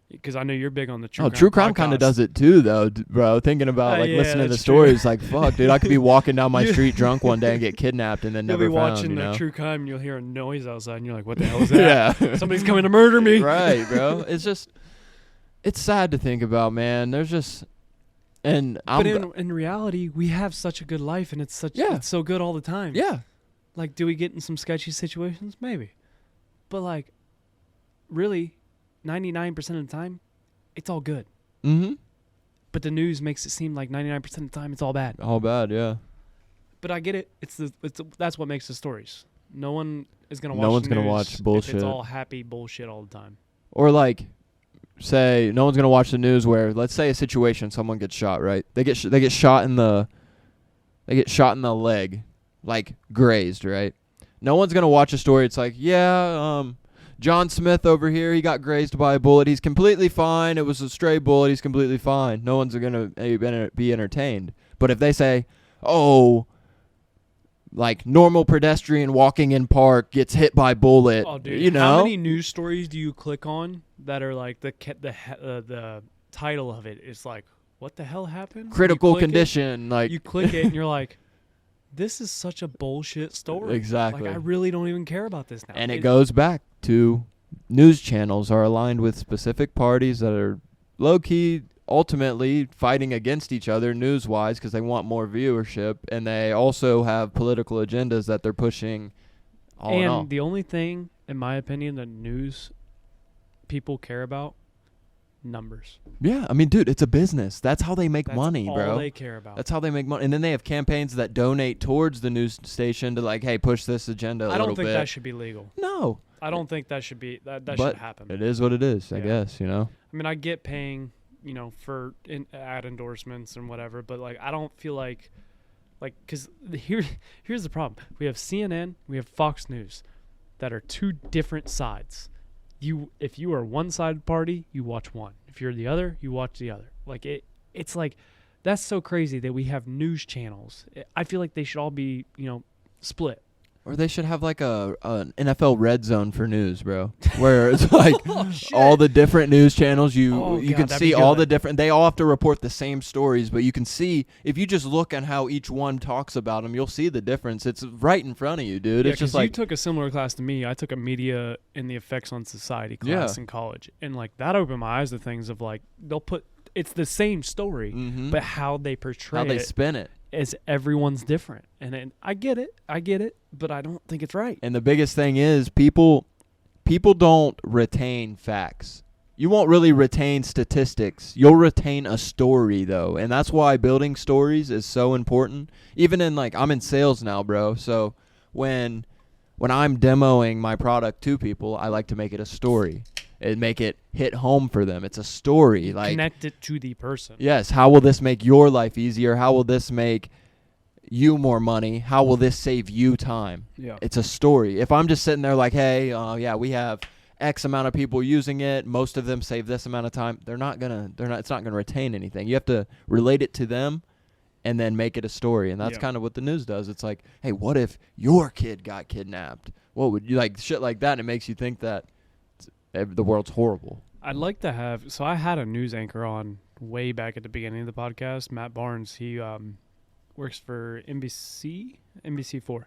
because I know you're big on the true crime. True crime kind of does it too, though, bro. Thinking about, listening to the stories, like, fuck, dude, I could be walking down my street drunk one day and get kidnapped and then never found, You'll be watching the true crime, and you'll hear a noise outside, and you're like, what the hell is that? Yeah. Somebody's coming to murder me. Right, bro. It's just, it's sad to think about, man. There's just... But in reality, we have such a good life, and it's so good all the time. Yeah. Like, do we get in some sketchy situations? Maybe. But, like, really, 99% of the time, it's all good. Mm-hmm. But the news makes it seem like 99% of the time it's all bad. All bad, yeah. But I get it. That's what makes the stories. No one is going to watch No one's going to watch bullshit. If it's all happy bullshit all the time. Or, like... say no one's gonna watch the news where, let's say, a situation, someone gets shot, right? They get shot in the leg, like grazed, right? No one's gonna watch a story. It's like, John Smith over here, he got grazed by a bullet. He's completely fine. It was a stray bullet. He's completely fine. No one's gonna be entertained. But if they say, like, normal pedestrian walking in park gets hit by bullet. Oh, dude, how many news stories do you click on that are like the title of it is like, what the hell happened? Critical condition. Like, you click it and you're like, this is such a bullshit story. Exactly. Like, I really don't even care about this now. And it goes back to news channels are aligned with specific parties that are low-key ultimately fighting against each other news-wise because they want more viewership, and they also have political agendas that they're pushing all in all. And the only thing, in my opinion, that news people care about, numbers. Yeah, I mean, dude, it's a business. That's how they make money, bro. That's all they care about. That's how they make money. And then they have campaigns that donate towards the news station to, like, hey, push this agenda a little bit. I don't think that should be legal. No. I don't think that should be, that should happen. It is what it is, I guess, you know? I mean, I get paying, for ad endorsements and whatever, but, like, I don't feel like Like, because here's the problem. We have CNN, we have Fox News that are two different sides. If you are one side party, you watch one. If you're the other, you watch the other. Like, it's like, that's so crazy that we have news channels. I feel like they should all be, split. Or they should have like an NFL red zone for news, bro. Where it's like all the different news channels. You can see all the different. They all have to report the same stories, but you can see if you just look at how each one talks about them, you'll see the difference. It's right in front of you, dude. Yeah, it's just like you took a similar class to me. I took a media and the effects on society class in college, and like that opened my eyes to things of like it's the same story, but how they portray how they spin it. Is everyone's different, and I get it, but I don't think it's right. And the biggest thing is people don't retain facts. You won't really retain statistics. You'll retain a story though, and that's why building stories is so important. Even in like I'm in sales now, bro. So when I'm demoing my product to people, I like to make it a story. And make it hit home for them. It's a story. Like connect it to the person. Yes. How will this make your life easier? How will this make you more money? How will this save you time? Yeah. It's a story. If I'm just sitting there like, hey, we have X amount of people using it. Most of them save this amount of time. It's not gonna retain anything. You have to relate it to them and then make it a story. And that's kind of what the news does. It's like, hey, what if your kid got kidnapped? What would you like? Shit like that. And it makes you think that the world's horrible. I'd like to have. So I had a news anchor on way back at the beginning of the podcast, Matt Barnes. He works for NBC4,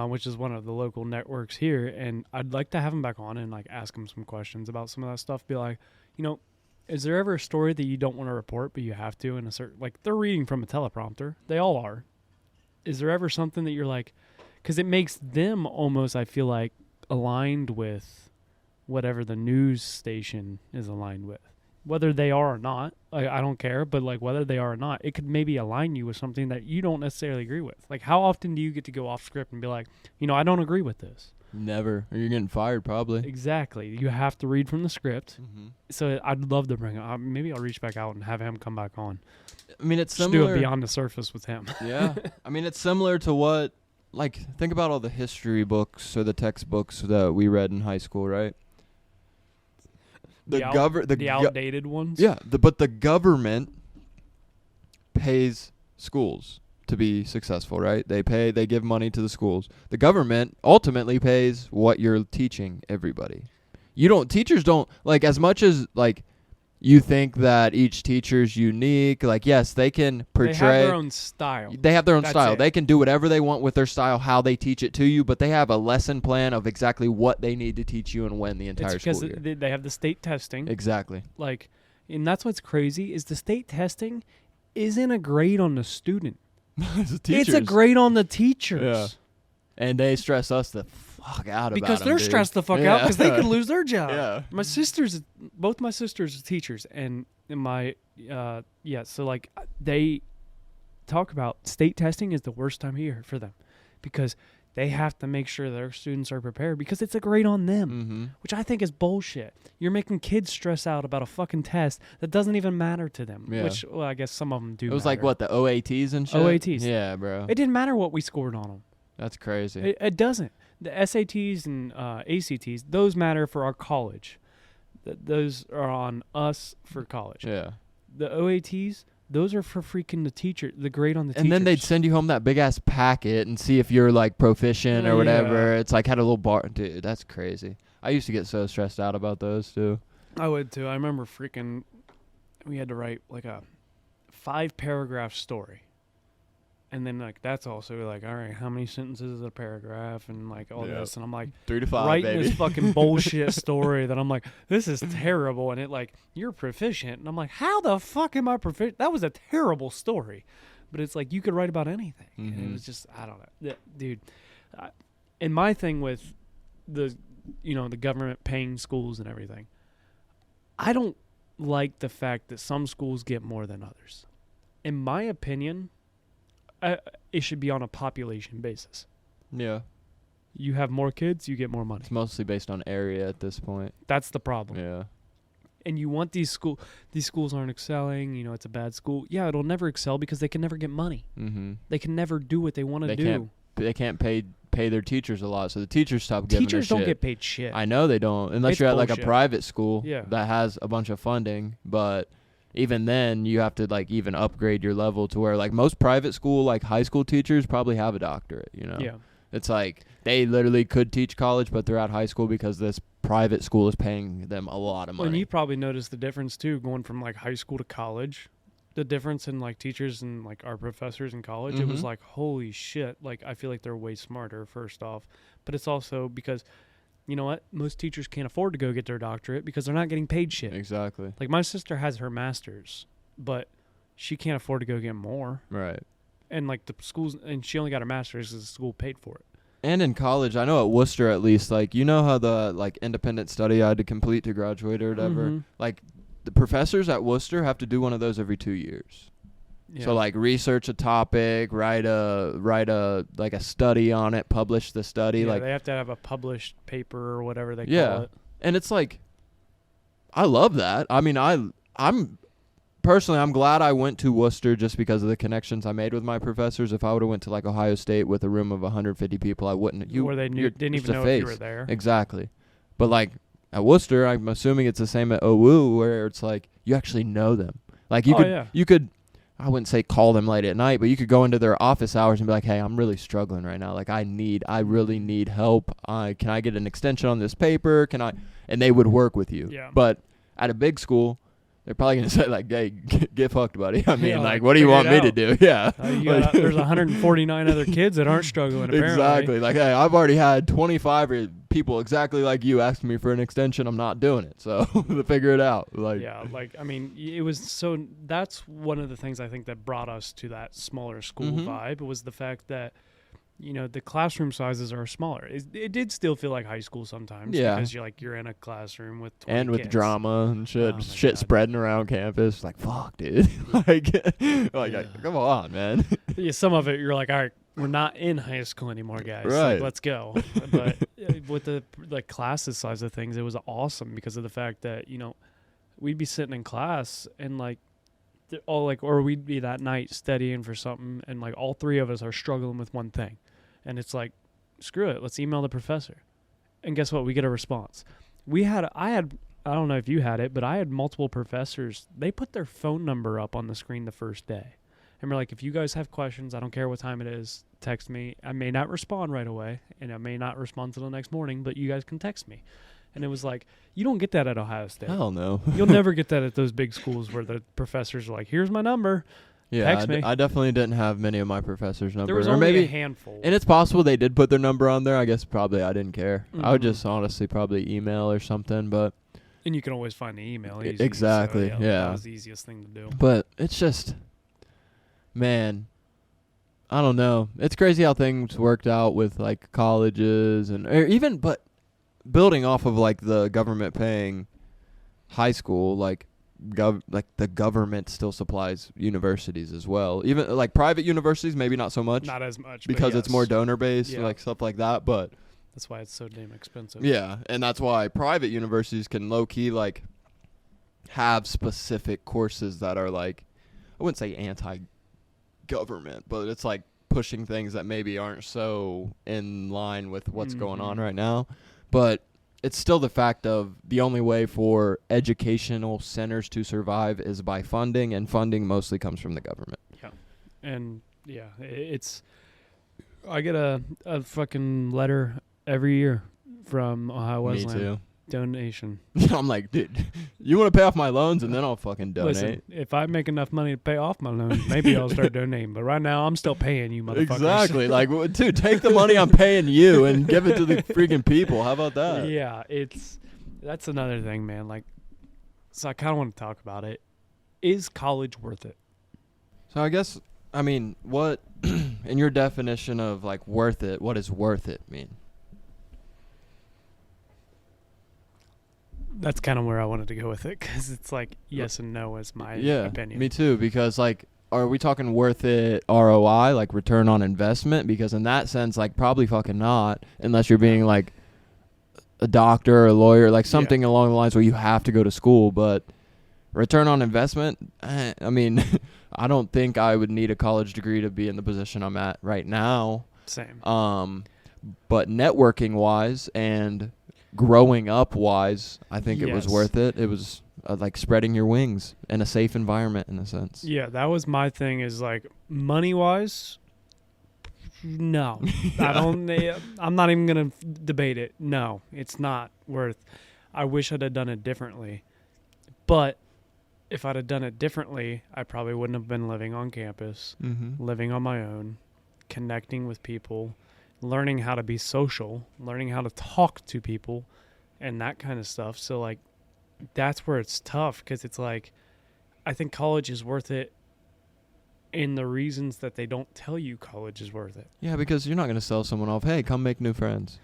which is one of the local networks here. And I'd like to have him back on and like ask him some questions about some of that stuff. Be like, is there ever a story that you don't want to report but you have to in a certain, like they're reading from a teleprompter. They all are. Is there ever something that you're like, because it makes them almost, I feel like, aligned with whatever the news station is aligned with, whether they are or not. Like, I don't care, but like whether they are or not, it could maybe align you with something that you don't necessarily agree with. Like, how often do you get to go off script and be like, I don't agree with this? Never. Or you're getting fired probably. Exactly. You have to read from the script. So I'd love to bring it. Maybe I'll reach back out and have him come back on. I mean, it's just similar. do it beyond the surface with him. Yeah. I mean, it's similar to what, like, think about all the history books or the textbooks that we read in high school, right? The outdated ones. Yeah, but the government pays schools to be successful, right? They give money to the schools. The government ultimately pays what you're teaching everybody. Teachers don't, like, as much as like you think that each teacher's unique, like, yes, they can portray. They have their own style. That's style. They can do whatever they want with their style, how they teach it to you, but they have a lesson plan of exactly what they need to teach you and when the entire school year. Because they have the state testing. Exactly. Like, and that's what's crazy is the state testing isn't a grade on the student. It's a grade on the teachers. Yeah. And they stress us the fuck out because about they're them, stressed the fuck out because they could lose their job. Yeah. Both my sisters are teachers, and so like they talk about state testing is the worst time of year for them because they have to make sure their students are prepared because it's a grade on them, which I think is bullshit. You're making kids stress out about a fucking test that doesn't even matter to them, which, well, I guess some of them do. It was like, what, the OATs and shit? OATs. Yeah, bro. It didn't matter what we scored on them. That's crazy. It doesn't. The SATs and ACTs, those matter for our college. Those are on us for college. Yeah. The OATs, those are for freaking the teacher, the grade on the teachers. And then they'd send you home that big-ass packet and see if you're, like, proficient or whatever. It's like had a little bar. Dude, that's crazy. I used to get so stressed out about those, too. I would, too. I remember we had to write, like, a 5-paragraph story. And then, like, that's also, like, all right, how many sentences is a paragraph and, like, all this. And I'm, like, 3 to 5, writing baby. this fucking bullshit story that I'm, like, this is terrible. And it, like, you're proficient. And I'm, like, how the fuck am I proficient? That was a terrible story. But it's, like, you could write about anything. And it was just, I don't know. Dude, and my thing with the government paying schools and everything, I don't like the fact that some schools get more than others. In my opinion, it should be on a population basis. Yeah. You have more kids, you get more money. It's mostly based on area at this point. That's the problem. Yeah. And you want these schools aren't excelling, it's a bad school. Yeah, it'll never excel because they can never get money. Mm-hmm. They can never do what they want to do. They can't pay their teachers a lot, so the teachers stop giving Teachers their don't shit. get paid shit. I know they don't, unless you're at like a private school that has a bunch of funding. But even then, you have to like even upgrade your level to where like most private school, like high school teachers probably have a doctorate. Yeah. It's like they literally could teach college, but they're at high school because this private school is paying them a lot of money. And you probably noticed the difference too, going from like high school to college. The difference in like teachers and like our professors in college, it was like, holy shit. Like, I feel like they're way smarter, first off. But it's also because, you know what? Most teachers can't afford to go get their doctorate because they're not getting paid shit. Exactly. Like, my sister has her master's, but she can't afford to go get more. Right. And like the schools, and she only got her master's because the school paid for it. And in college, I know at Worcester at least, like, you know how the like independent study I had to complete to graduate or whatever? Mm-hmm. Like, the professors at Worcester have to do one of those every 2 years. Yeah. So like research a topic, write a like a study on it, publish the study. Yeah, like they have to have a published paper or whatever they call it. And it's like, I love that. I mean, I'm personally, I'm glad I went to Worcester just because of the connections I made with my professors. If I would have went to like Ohio State with a room of 150 people, I wouldn't. Or they didn't even know if you were there. Exactly. But like at Worcester, I'm assuming it's the same at OU, where it's like you actually know them. Like you could, I wouldn't say call them late at night, but you could go into their office hours and be like, hey, I'm really struggling right now. Like I really need help. Can I get an extension on this paper? And they would work with you. Yeah. But at a big school, they're probably going to say, like, hey, get fucked, buddy. I mean, like what do you want me to do? Yeah. There's 149 other kids that aren't struggling, apparently. Exactly. Like, hey, I've already had 25 people exactly like you asking me for an extension. I'm not doing it. So, figure it out. Like, yeah, like, I mean, it was so – that's one of the things I think that brought us to that smaller school vibe was the fact that, the classroom sizes are smaller. It did still feel like high school sometimes. Yeah. Because you're in a classroom with 20 and with kids. drama and shit. Oh shit spreading around campus. Like, fuck, dude. Come on, man. Yeah, some of it you're like, all right, we're not in high school anymore, guys. Right. Like, let's go. But with the classes size of things, it was awesome because of the fact that, we'd be sitting in class and or we'd be that night studying for something and like all three of us are struggling with one thing. And it's like, screw it, let's email the professor. And guess what? We get a response. I don't know if you had it, but I had multiple professors. They put their phone number up on the screen the first day. And we're like, if you guys have questions, I don't care what time it is, text me. I may not respond right away, and I may not respond till the next morning, but you guys can text me. And it was like, you don't get that at Ohio State. Hell no. You'll never get that at those big schools where the professors are like, here's my number. Yeah, text me. I definitely didn't have many of my professors' numbers. There was or only maybe a handful. And it's possible they did put their number on there. I guess probably I didn't care. Mm-hmm. I would just honestly probably email or something, but... And you can always find the email easy. Exactly, so, yeah. That was the easiest thing to do. But it's just... Man, I don't know. It's crazy how things worked out with, like, colleges but building off of, like, the government paying high school, like the government still supplies universities as well. Even like private universities, maybe not so much. Not as much because it's more donor based, yeah. like stuff like that. But that's why it's so damn expensive. Yeah, and that's why private universities can low key like have specific courses that are like, I wouldn't say anti-government, but it's like pushing things that maybe aren't so in line with what's going on right now. But it's still the fact of the only way for educational centers to survive is by funding, and funding mostly comes from the government. Yeah. And, yeah, I get a fucking letter every year from Ohio Wesleyan. Me too. Donation. I'm like, dude, you want to pay off my loans and then I'll fucking donate. Listen, if I make enough money to pay off my loans, maybe I'll start donating. But right now, I'm still paying you, motherfuckers. Exactly. Like, dude, take the money I'm paying you and give it to the freaking people. How about that? Yeah, that's another thing, man. Like, so I kind of want to talk about it. Is college worth it? So I guess, I mean, what, in your definition of like worth it, what does worth it mean? That's kind of where I wanted to go with it, because it's like yes and no is my opinion. Me too, because like, are we talking worth it ROI, like return on investment? Because in that sense, like probably fucking not, unless you're being like a doctor or a lawyer, like something along the lines where you have to go to school. But return on investment, I mean, I don't think I would need a college degree to be in the position I'm at right now. Same. But networking wise and growing up wise, I think it was worth it. It was like spreading your wings in a safe environment in a sense. Yeah, that was my thing is like money wise. No, I don't. I'm not even going to debate it. No, it's not worth. I wish I'd have done it differently. But if I'd have done it differently, I probably wouldn't have been living on campus, living on my own, connecting with people, learning how to be social, learning how to talk to people, and that kind of stuff. So, like, that's where it's tough because it's like, I think college is worth it in the reasons that they don't tell you college is worth it. Yeah, because you're not going to sell someone off, hey, come make new friends.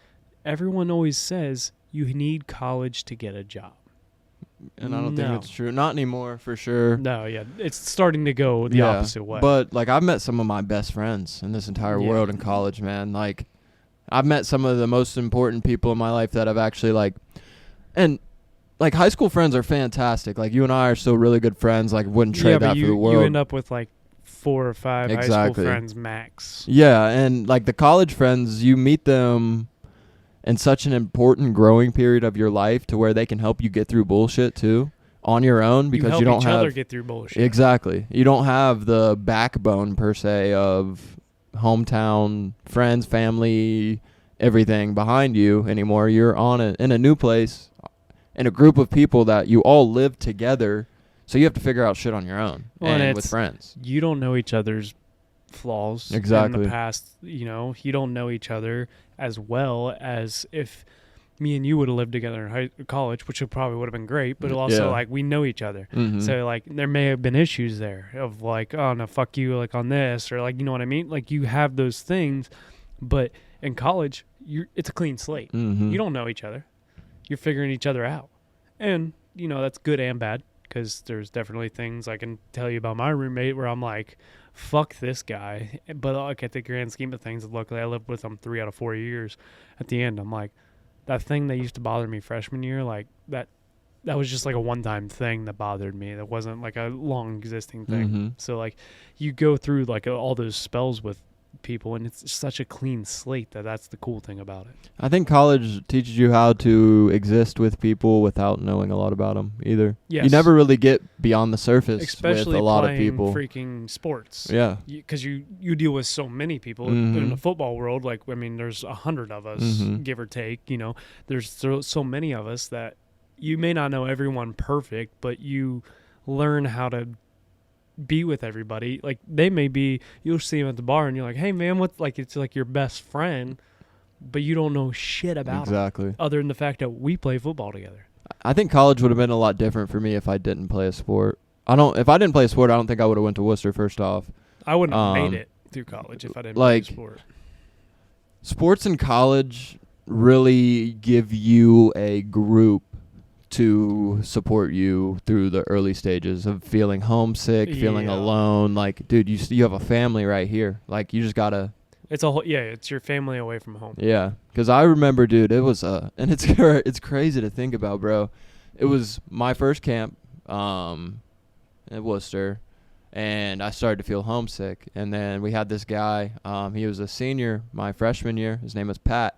Everyone always says you need college to get a job. And I don't think it's true. Not anymore, for sure. No, yeah. It's starting to go the opposite way. But, like, I've met some of my best friends in this entire world in college, man. Like, I've met some of the most important people in my life that I've actually, like... And, like, high school friends are fantastic. Like, you and I are still really good friends. Like, wouldn't trade that for the world. You end up with, like, 4 or 5 high school friends max. Yeah, and, like, the college friends, you meet them... in such an important growing period of your life to where they can help you get through bullshit too on your own because you don't have... each other get through bullshit. Exactly. You don't have the backbone per se of hometown, friends, family, everything behind you anymore. You're in a new place, in a group of people that you all live together, so you have to figure out shit on your own and with friends. You don't know each other's flaws in the past. You don't know each other as well as if me and you would have lived together in college, which probably would have been great, but also like we know each other. So like there may have been issues there of like, oh no, fuck you, like on this, or like, you know what I mean? Like you have those things, but in college it's a clean slate. You don't know each other. You're figuring each other out. And that's good and bad, because there's definitely things I can tell you about my roommate where I'm like, fuck this guy. But like at the grand scheme of things, luckily I lived with him 3 out of 4 years. At the end, I'm like, that thing that used to bother me freshman year, like that was just like a one-time thing that bothered me. That wasn't like a long existing thing. So like you go through like all those spells with people, and it's such a clean slate that's the cool thing about it. I think college teaches you how to exist with people without knowing a lot about them either. Yes. You never really get beyond the surface, especially with a lot of people. Freaking sports. Yeah, because you deal with so many people in the football world. Like, I mean, there's 100 of us, give or take. There's so many of us that you may not know everyone perfect, but you learn how to be with everybody. Like they may be, you'll see them at the bar and you're like, hey man, what's like, it's like your best friend, but you don't know shit about them other than the fact that we play football together. I think college would have been a lot different for me if I didn't play a sport. If I didn't play a sport, I don't think I would have went to Worcester first off. I wouldn't have made it through college if I didn't play a sport. Sports in college really give you a group to support you through the early stages of feeling homesick, feeling alone. Like, dude, you have a family right here. Like, you just gotta... It's your family away from home. Yeah, because I remember, dude, it was... and it's crazy to think about, bro. It was my first camp at Worcester, and I started to feel homesick. And then we had this guy. He was a senior my freshman year. His name was Pat.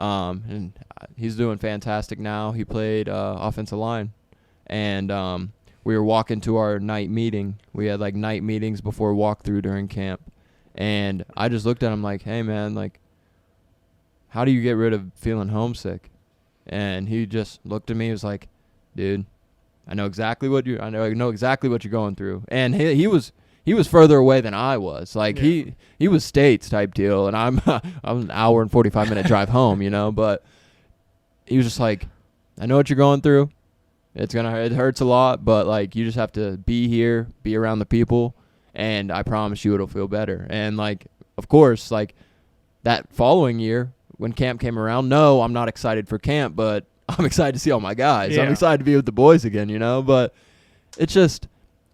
And he's doing fantastic now. He played offensive line, and we were walking to our night meeting. We had like night meetings before walkthrough during camp, and I just looked at him like, "Hey man, like, how do you get rid of feeling homesick?" And he just looked at me. He was like, "Dude, I know exactly what you're going through." And he was further away than I was. Like he was States type deal, and I'm an hour and 45-minute drive home, but he was just like, I know what you're going through. It hurts a lot, but like you just have to be here, be around the people, and I promise you it'll feel better. And like, of course, like that following year when camp came around, no, I'm not excited for camp, but I'm excited to see all my guys. Yeah. I'm excited to be with the boys again, but it's just,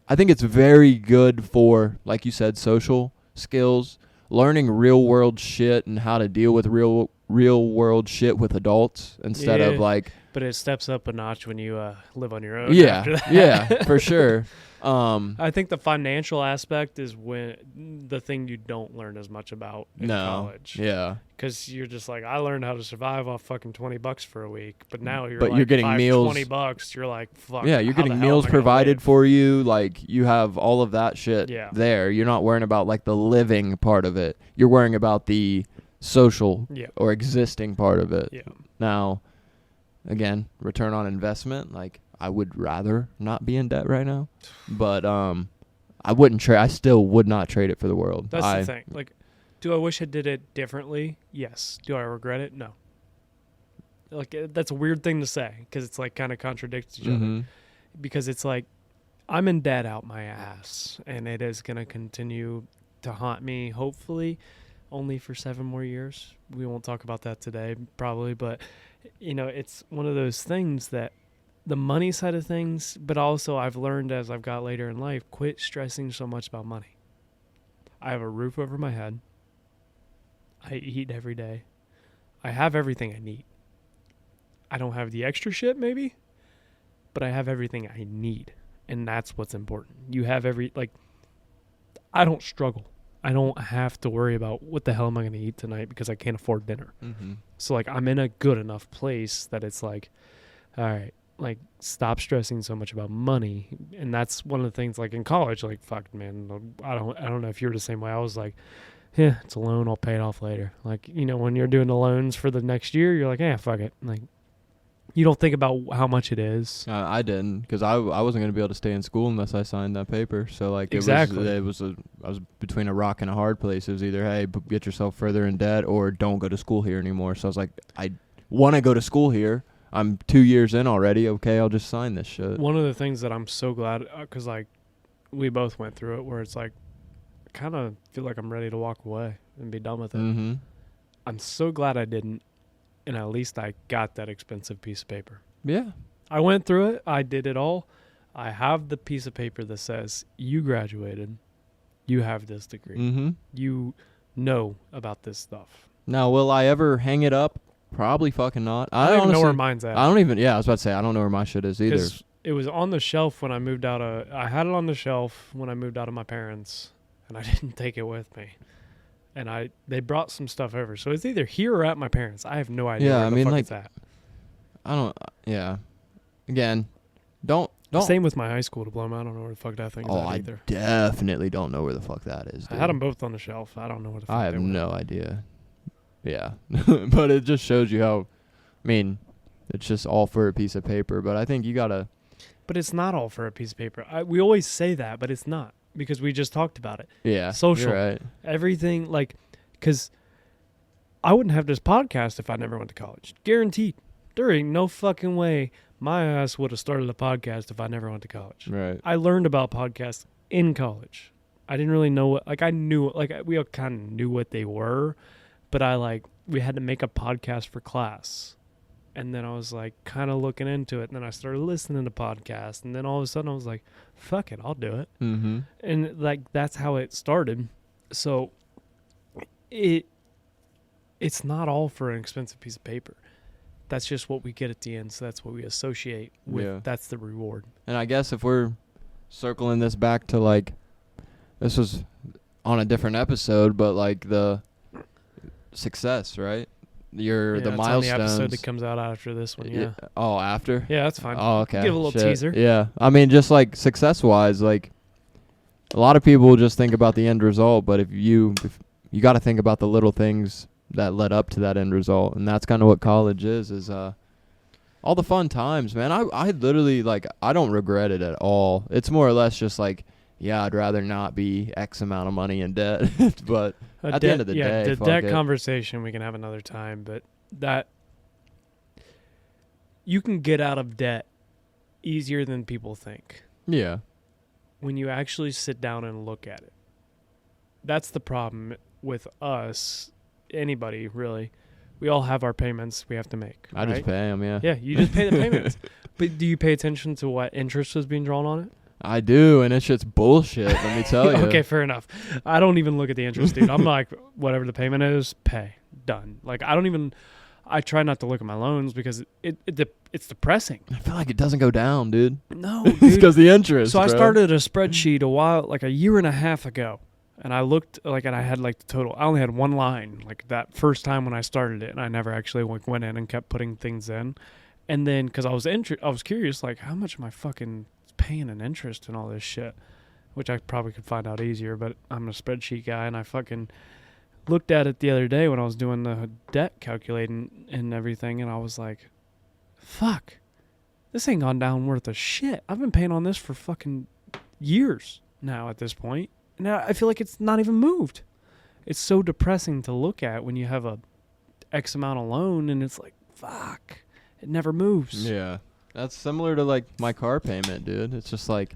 I think it's very good for, like you said, social skills, learning real world shit and how to deal with real real world shit with adults instead of like. But it steps up a notch when you live on your own. Yeah, after that. yeah, for sure. I think the financial aspect is when the thing you don't learn as much about in college. Yeah, because you're just like, I learned how to survive off fucking $20 for a week, but now you're you're getting meals. $20. You're like, fuck. Yeah, you're getting meals provided for you. Like you have all of that shit there. You're not worrying about like the living part of it. You're worrying about the social or existing part of it. Yeah. Now, again, return on investment. Like I would rather not be in debt right now, but I wouldn't trade. I still would not trade it for the world. That's the thing. Like, do I wish I did it differently? Yes. Do I regret it? No. Like that's a weird thing to say because it's like kind of contradicts each other. Because it's like I'm in debt out my ass, and it is gonna continue to haunt me. Hopefully, only for 7 more years. We won't talk about that today, probably, but. It's one of those things that the money side of things, but also I've learned as I've got later in life, quit stressing so much about money. I have a roof over my head. I eat every day. I have everything I need. I don't have the extra shit maybe, but I have everything I need. And that's what's important. You have I don't struggle. I don't have to worry about what the hell am I going to eat tonight because I can't afford dinner. So, like, I'm in a good enough place that it's like, all right, like, stop stressing so much about money. And that's one of the things, like, in college, like, fuck, man, I don't know if you're the same way. I was like, yeah, it's a loan. I'll pay it off later. Like, when you're doing the loans for the next year, you're like, yeah, fuck it. Like, you don't think about how much it is. I didn't, because I wasn't going to be able to stay in school unless I signed that paper. So like I was between a rock and a hard place. It was either, hey, get yourself further in debt or don't go to school here anymore. So I was like, I want to go to school here. I'm 2 years in already. Okay, I'll just sign this shit. One of the things that I'm so glad, because like we both went through it, where it's like I kind of feel like I'm ready to walk away and be done with it. I'm so glad I didn't. And at least I got that expensive piece of paper. Yeah. I went through it. I did it all. I have the piece of paper that says, you graduated. You have this degree. You know about this stuff. Now, will I ever hang it up? Probably fucking not. I don't even know where mine's at. I don't even, I was about to say, I don't know where my shit is either. It was on the shelf when I moved out I had it on the shelf when I moved out of my parents, and I didn't take it with me. And they brought some stuff over. So it's either here or at my parents'. I have no idea where the fuck it's at. I don't, Again, don't. Same with my high school diploma. I don't know where the fuck that thing's at either. I definitely don't know where the fuck that is, dude. I had them both on the shelf. I don't know where the fuck I have no idea. Yeah. But it just shows you how, it's just all for a piece of paper. But I think you got to. But it's not all for a piece of paper. We always say that, but it's not. Because we just talked about it. Yeah. Social. You're right. Everything, because I wouldn't have this podcast if I never went to college. Guaranteed. There ain't no fucking way my ass would have started a podcast if I never went to college. Right. I learned about podcasts in college. I didn't really know we all kind of knew what they were, but we had to make a podcast for class. And then I was kind of looking into it. And then I started listening to podcasts. And then all of a sudden I was like, fuck it, I'll do it. And that's how it started. So it's not all for an expensive piece of paper. That's just what we get at the end. So that's what we associate with. Yeah. That's the reward. And I guess if we're circling this back to this was on a different episode, but the success, right? The milestones. On the episode that comes out after this one, yeah. Oh, after? Yeah, that's fine. Oh, okay. Give a little teaser. Yeah. Just success-wise, a lot of people just think about the end result, but if you got to think about the little things that led up to that end result, and that's kind of what college is all the fun times, man. I literally, I don't regret it at all. It's more or less just I'd rather not be X amount of money in debt, but at the end of the day, the debt conversation we can have another time, but that you can get out of debt easier than people think. Yeah. When you actually sit down and look at it. That's the problem with us, anybody really. We all have our payments we have to make. I just pay them, yeah. Yeah, you just pay the payments. But do you pay attention to what interest is being drawn on it? I do, and it's just bullshit, let me tell you. Okay, fair enough. I don't even look at the interest, dude. I'm like, whatever the payment is, pay. Done. Like, I try not to look at my loans because it's depressing. I feel like it doesn't go down, dude. No, It's dude. because the interest, So I bro. started a spreadsheet a year and a half ago. And I looked, and I had, the total. I only had one line, that first time when I started it. And I never actually, went in and kept putting things in. And then, because I was curious, how much am I fucking paying in interest and all this shit? Which I probably could find out easier, but I'm a spreadsheet guy. And I fucking looked at it the other day when I was doing the debt calculating and everything. And I was like, fuck, this ain't gone down worth a shit. I've been paying on this for fucking years now at this point. Now I feel like it's not even moved. It's so depressing to look at when you have a X amount of loan and it's like, fuck, it never moves. Yeah. That's similar to, my car payment, dude. It's just like,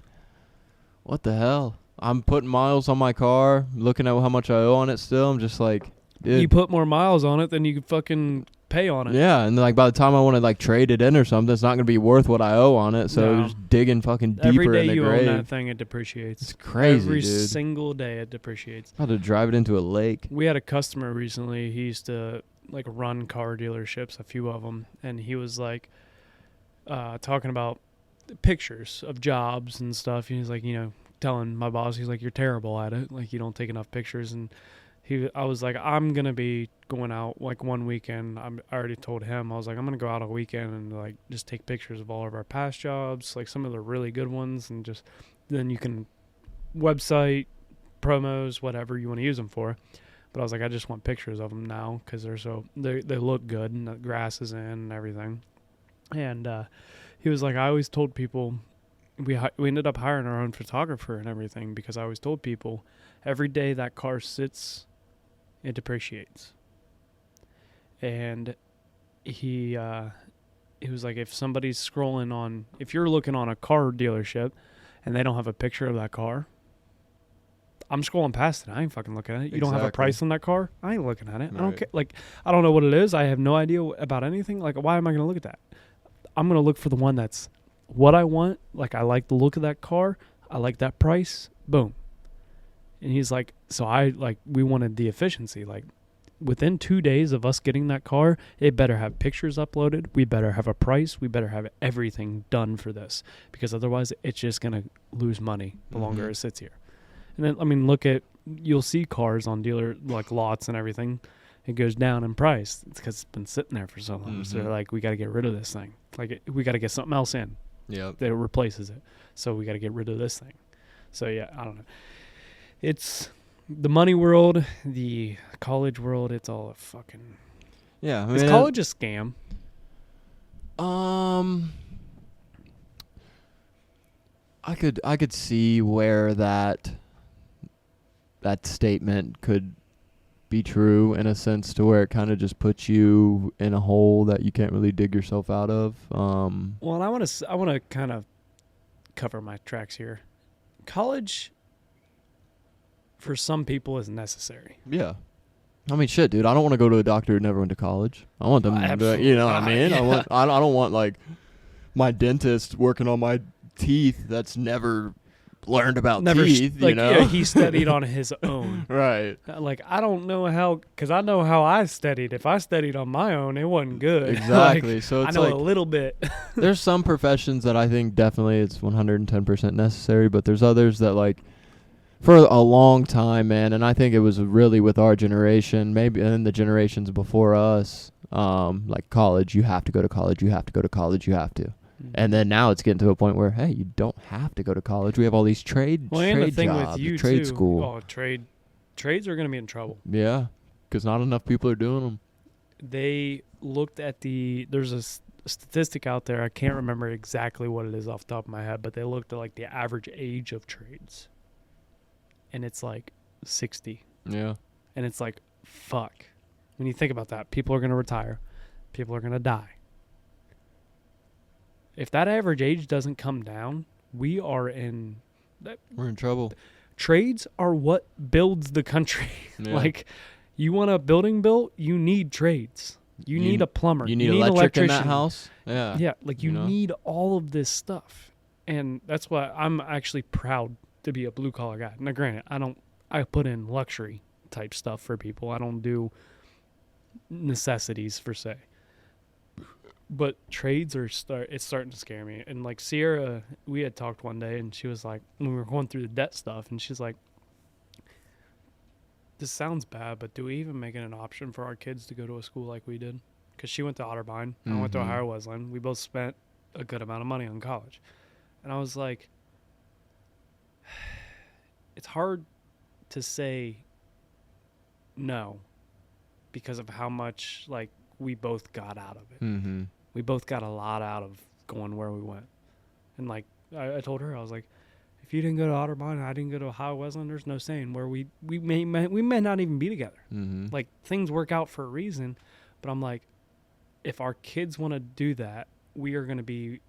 what the hell? I'm putting miles on my car, looking at how much I owe on it still. I'm just like, dude. You put more miles on it than you could fucking pay on it. Yeah, and by the time I want to trade it in or something, it's not going to be worth what I owe on it. So No. just digging fucking deeper Every day in the you grave. own that thing, it depreciates. It's crazy, Every dude. single day it depreciates. I had to drive it into a lake. We had a customer recently. He used to run car dealerships, a few of them, and he was talking about pictures of jobs and stuff. He's telling my boss, he's like, you're terrible at it. You don't take enough pictures. And I was like, I'm gonna be going out one weekend. I already told him, I was like, I'm gonna go out a weekend and just take pictures of all of our past jobs, some of the really good ones, and just then you can website promos, whatever you want to use them for. But I was like, I just want pictures of them now because they look good and the grass is in and everything. And he was like, I always told people, we ended up hiring our own photographer and everything because I always told people every day that car sits, it depreciates. And he was like, if somebody's scrolling if you're looking on a car dealership and they don't have a picture of that car, I'm scrolling past it. I ain't fucking looking at it. You don't have a price on that car? I ain't looking at it. Right. I don't care. I don't know what it is. I have no idea about anything. Why am I going to look at that? I'm going to look for the one that's what I want. I like the look of that car. I like that price. Boom. And he's like, so we wanted the efficiency. Within 2 days of us getting that car, it better have pictures uploaded. We better have a price. We better have everything done for this because otherwise it's just going to lose money the longer it sits here. And then, you'll see cars on dealer, lots and everything. It goes down in price. It's because it's been sitting there for so long. Mm-hmm. So they're like, we got to get rid of this thing. We got to get something else in Yep. that replaces it. So we got to get rid of this thing. So, yeah, I don't know. It's the money world, the college world. It's all a fucking... Yeah. Is college a scam? I could see where that statement could be true in a sense to where it kind of just puts you in a hole that you can't really dig yourself out of. Well, and I want to kind of cover my tracks here. College, for some people, is necessary. Yeah. I mean, shit, dude. I don't want to go to a doctor who never went to college. I want them, you know what I mean? Yeah. I don't want my dentist working on my teeth that's never learned about teeth. Yeah, he studied on his own. Right. I don't know how, because I know how I studied. If I studied on my own, it wasn't good. Exactly. So it's I know a little bit. There's some professions that I think definitely it's 110% necessary, but there's others that for a long time, man, and I think it was really with our generation, maybe and the generations before us, college, you have to go to college, you have to go to college, you have to. Mm-hmm. And then now it's getting to a point where, hey, you don't have to go to college. We have all these trade and the thing jobs, with you trade too, school. Trades are going to be in trouble. Yeah, because not enough people are doing them. They looked at there's a statistic out there, I can't remember exactly what it is off the top of my head, but they looked at the average age of trades. And it's 60. Yeah. And it's fuck. When you think about that, people are going to retire. People are going to die. If that average age doesn't come down, we're in trouble. Trades are what builds the country. Yeah. You want a building built, you need trades. You need a plumber. You need electric in that house. Yeah. Yeah, you need all of this stuff. And that's why I'm actually proud to be a blue collar guy. Now, granted, I put in luxury type stuff for people. I don't do necessities per se. But trades it's starting to scare me. And like Sierra, we had talked one day, and she was like, when we were going through the debt stuff, and she's like, this sounds bad, but do we even make it an option for our kids to go to a school like we did? Because she went to Otterbein, I went to Ohio Wesleyan. We both spent a good amount of money on college. And I was like, it's hard to say no because of how much like we both got out of it. Mm-hmm. We both got a lot out of going where we went. And like I told her, I was like, if you didn't go to Otterbein and I didn't go to Ohio Wesleyan, there's no saying where we may not even be together. Mm-hmm. Like things work out for a reason. But I'm like, if our kids want to do that, we are going to be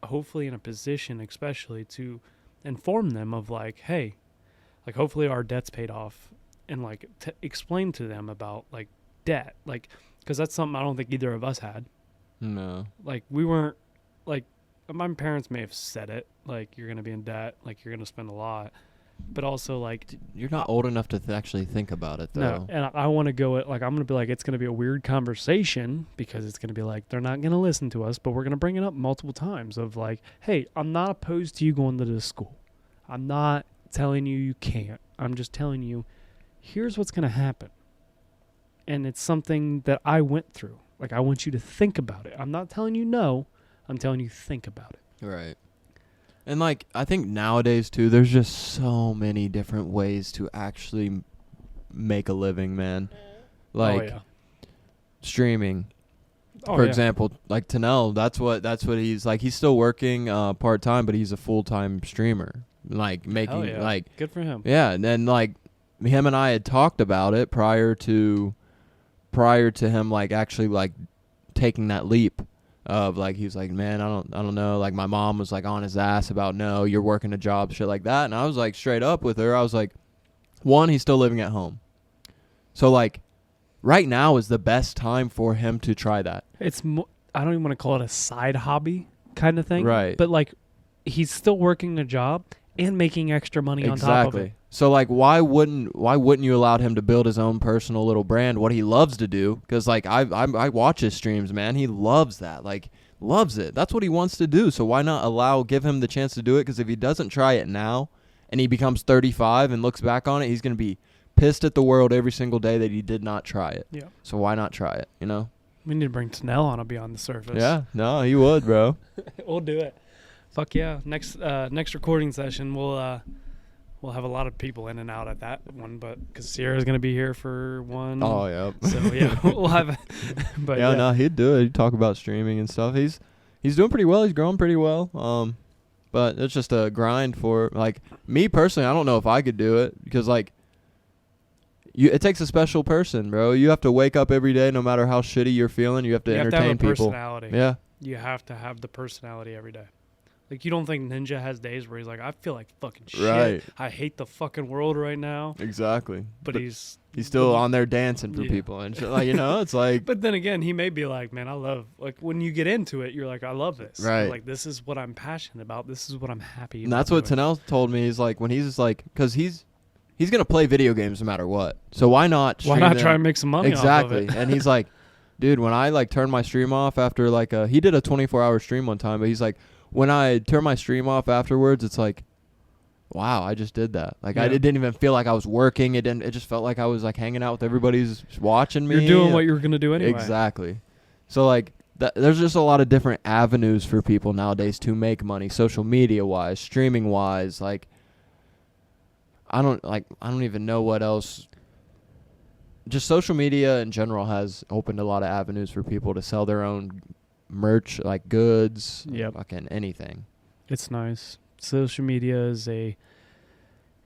hopefully in a position, especially to inform them of like, hey, like hopefully our debt's paid off, and like to explain to them about like debt, like because that's something I don't think either of us had. No. Like we weren't like my parents may have said it like you're gonna be in debt, like you're gonna spend a lot, but also like You're not old enough to actually think about it, though. no, and I want to go at like I'm gonna be like it's gonna be a weird conversation because it's gonna be like they're not gonna listen to us, but we're gonna bring it up multiple times of like, hey, I'm not opposed to you going to this school. I'm not telling you can't. I'm just telling you, here's what's gonna happen, and it's something that I went through. Like I want you to think about it. I'm not telling you no. I'm telling you think about it. Right. And, like, I think nowadays, too, there's just so many different ways to actually make a living, man. Like, streaming. For example, like Tanel, that's what he's, like, he's still working part-time, but he's a full-time streamer. Like, making, like... Good for him. Yeah, and then, like, him and I had talked about it prior to him, like, actually, like, taking that leap. Of like he was like, man, I don't know. Like my mom was like on his ass about no, you're working a job, shit like that. And I was like straight up with her. I was like, one, he's still living at home, so like right now is the best time for him to try that. It's I don't even want to call it a side hobby kind of thing, right? But like he's still working a job and making extra money on top of it. So like why wouldn't you allow him to build his own personal little brand, what he loves to do? Because like I watch his streams, man. He loves that, like loves it. That's what he wants to do. So why not give him the chance to do it? Because if he doesn't try it now and he becomes 35 and looks back on it, he's going to be pissed at the world every single day that he did not try it. Yeah. So why not try it, you know? We need to bring Tanel on to be on the surface. Yeah, no, he would, bro. We'll do it. Fuck yeah. Next recording session, we'll have a lot of people in and out at that one, but because Sierra's going to be here for one. Oh, yeah. So, yeah, we'll have but yeah, no, he'd do it. He'd talk about streaming and stuff. He's doing pretty well. He's growing pretty well. But it's just a grind for, like, me personally, I don't know if I could do it because, like, it takes a special person, bro. You have to wake up every day no matter how shitty you're feeling. You have to entertain people. Personality. Yeah. You have to have the personality every day. Like, you don't think Ninja has days where he's like, I feel like fucking shit. Right. I hate the fucking world right now. Exactly. But he's still on there dancing for people and shit. Like, you know, it's like. But then again, he may be like, man, I love, like, when you get into it, you're like, I love this. Right. Like, this is what I'm passionate about. This is what I'm happy about. And that's what Tanel told me. He's like, when he's like, because he's going to play video games no matter what. So why not? Why not try and make some money off of it? And he's like, dude, when I, like, turn my stream off after, like, he did a 24-hour stream one time, but he's like, when I turn my stream off afterwards, it's like, wow, I just did that. Like, I didn't even feel like I was working. It just felt like I was, like, hanging out with everybody who's watching me. You're doing what you were going to do anyway. Exactly. So, like, there's just a lot of different avenues for people nowadays to make money, social media-wise, streaming-wise. Like, I don't even know what else. Just social media in general has opened a lot of avenues for people to sell their own merch, like goods, fucking anything. It's nice. Social media is a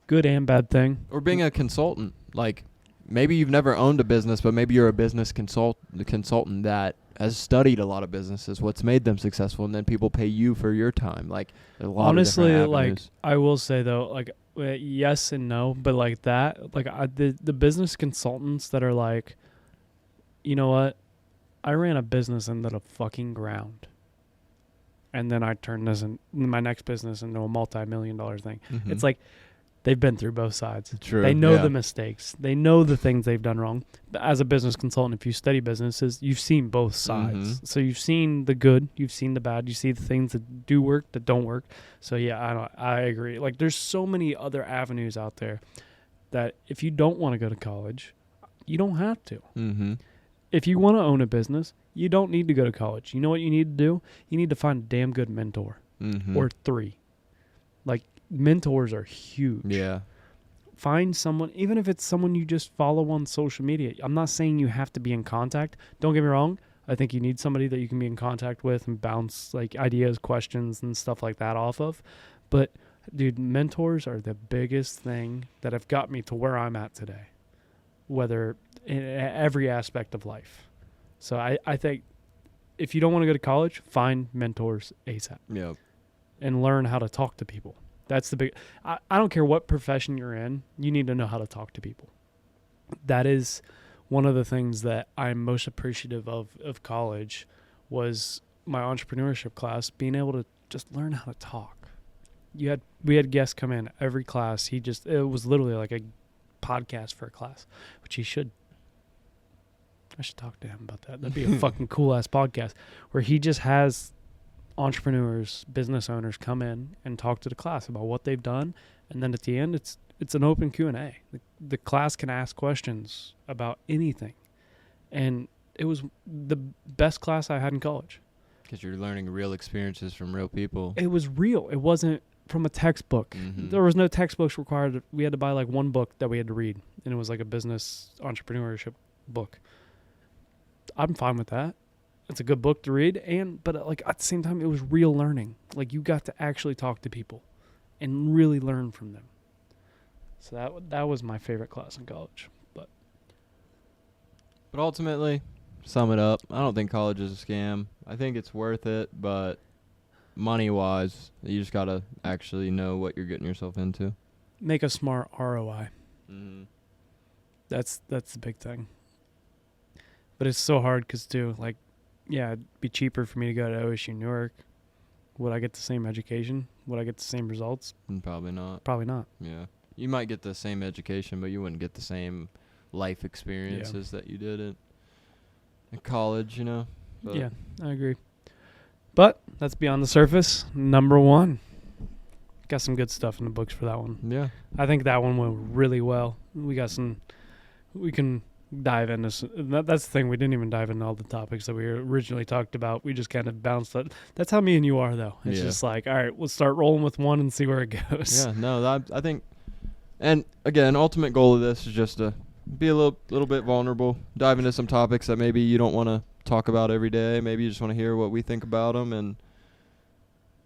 good and bad thing. Or being a consultant. Like, maybe you've never owned a business, but maybe you're a business consultant that has studied a lot of businesses, what's made them successful, and then people pay you for your time. Like, a lot honestly, of different like, avenues. I will say, though, like, yes and no, but like that, like, the business consultants that are like, you know what? I ran a business into the fucking ground. and then I turn this in my next business into a multi-million-dollar thing. Mhm. It's like they've been through both sides. True. They know yeah. the mistakes. They know the things they've done wrong. As a business consultant, if you study businesses, you've seen both sides. Mhm. So you've seen the good, you've seen the bad, you see the things that do work, that don't work. So yeah, I agree. Like there's so many other avenues out there that if you don't want to go to college, you don't have to. Mm-hmm. If you want to own a business, you don't need to go to college. You know what you need to do? You need to find a damn good mentor Mm-hmm. or 3. Like mentors are huge. Yeah. Find someone, even if it's someone you just follow on social media. I'm not saying you have to be in contact. Don't get me wrong. I think you need somebody that you can be in contact with and bounce like ideas, questions, and stuff like that off of. But dude, mentors are the biggest thing that have got me to where I'm at today, whether in every aspect of life. So I think if you don't want to go to college, find mentors ASAP Yep. and learn how to talk to people. That's the big, I don't care what profession you're in, you need to know how to talk to people. That is one of the things that I'm most appreciative of college was my entrepreneurship class, being able to just learn how to talk. We had guests come in every class. It was literally like a podcast for a class, which I should talk to him about that. That'd be a fucking cool ass podcast where he just has entrepreneurs, business owners come in and talk to the class about what they've done, and then at the end it's an open Q&A. The class can ask questions about anything, and it was the best class I had in college. Because you're learning real experiences from real people. It was real. It wasn't from a textbook. Mm-hmm. There was no textbooks required. We had to buy like one book that we had to read, and it was like a business entrepreneurship book. I'm fine with that. It's a good book to read, but like at the same time, it was real learning. Like you got to actually talk to people and really learn from them. So that was my favorite class in college. But ultimately, sum it up, I don't think college is a scam. I think it's worth it, but money-wise, you just got to actually know what you're getting yourself into. make a smart ROI. Mm-hmm. That's the big thing. But it's so hard because too, like, yeah, it'd be cheaper for me to go to OSU Newark. Would I get the same education? Would I get the same results? Probably not. Probably not. Yeah. You might get the same education, but you wouldn't get the same life experiences that you did in college, you know? But Yeah, I agree. But that's beyond the surface. Number 1. Got some good stuff in the books for that one. Yeah. I think that one went really well. We can dive into that's the thing. We didn't even dive into all the topics that we originally talked about. We just kind of bounced that. That's how me and you are, though. It's just like, all right, we'll start rolling with one and see where it goes. Yeah, no, I think, and again, ultimate goal of this is just to be a little bit vulnerable, dive into some topics that maybe you don't want to talk about every day. Maybe you just want to hear what we think about them and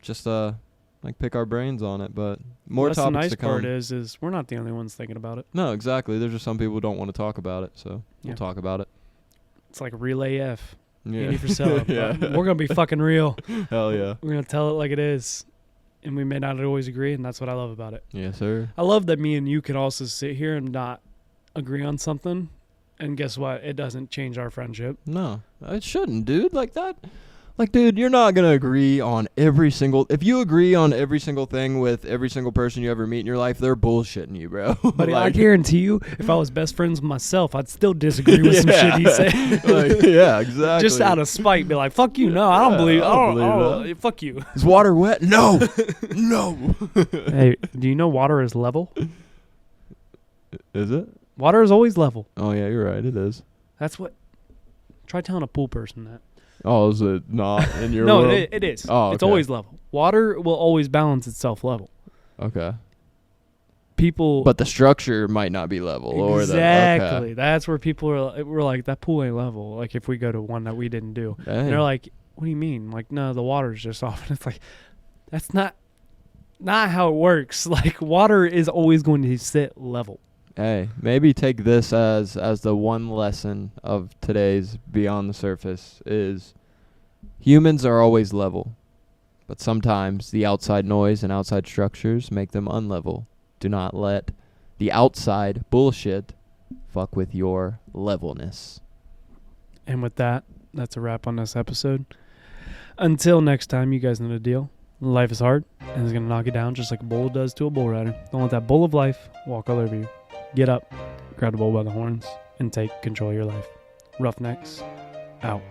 just like pick our brains on it. But more That's topics the nice to come. part is we're not the only ones thinking about it. No, exactly. There's just some people who don't want to talk about it, so we'll talk about it. It's like Relay F. Yeah. Andy Frisella. Yeah. We're gonna be fucking real. Hell yeah. We're gonna tell it like it is, and we may not always agree, and that's what I love about it. Yes, sir. I love that me and you can also sit here and not agree on something, and guess what? It doesn't change our friendship. No, it shouldn't, dude. Like that. Like, dude, you're not going to agree on every single... If you agree on every single thing with every single person you ever meet in your life, they're bullshitting you, bro. But like, I guarantee you, if I was best friends with myself, I'd still disagree with some shit he said. Like, yeah, exactly. Just out of spite, be like, fuck you. No, I don't believe that. Fuck you. Is water wet? No. No. Hey, do you know water is level? Is it? Water is always level. Oh, yeah, you're right. It is. That's what... Try telling a pool person that. Oh, is it not in your No, world? it is. Oh, It's okay. always level. Water will always balance itself level. Okay. People... But the structure might not be level. Exactly. Or the, okay. That's where people we're like, that pool ain't level. Like, if we go to one that we didn't do. Dang. And they're like, what do you mean? Like, no, the water's just off. And it's like, that's not how it works. Like, water is always going to sit level. Hey, maybe take this as the one lesson of today's Beyond the Surface is humans are always level, but sometimes the outside noise and outside structures make them unlevel. Do not let the outside bullshit fuck with your levelness. And with that, that's a wrap on this episode. Until next time, you guys know the deal. Life is hard, and it's going to knock you down just like a bull does to a bull rider. Don't let that bull of life walk all over you. Get up, grab the bull by the horns, and take control of your life. Roughnecks, out.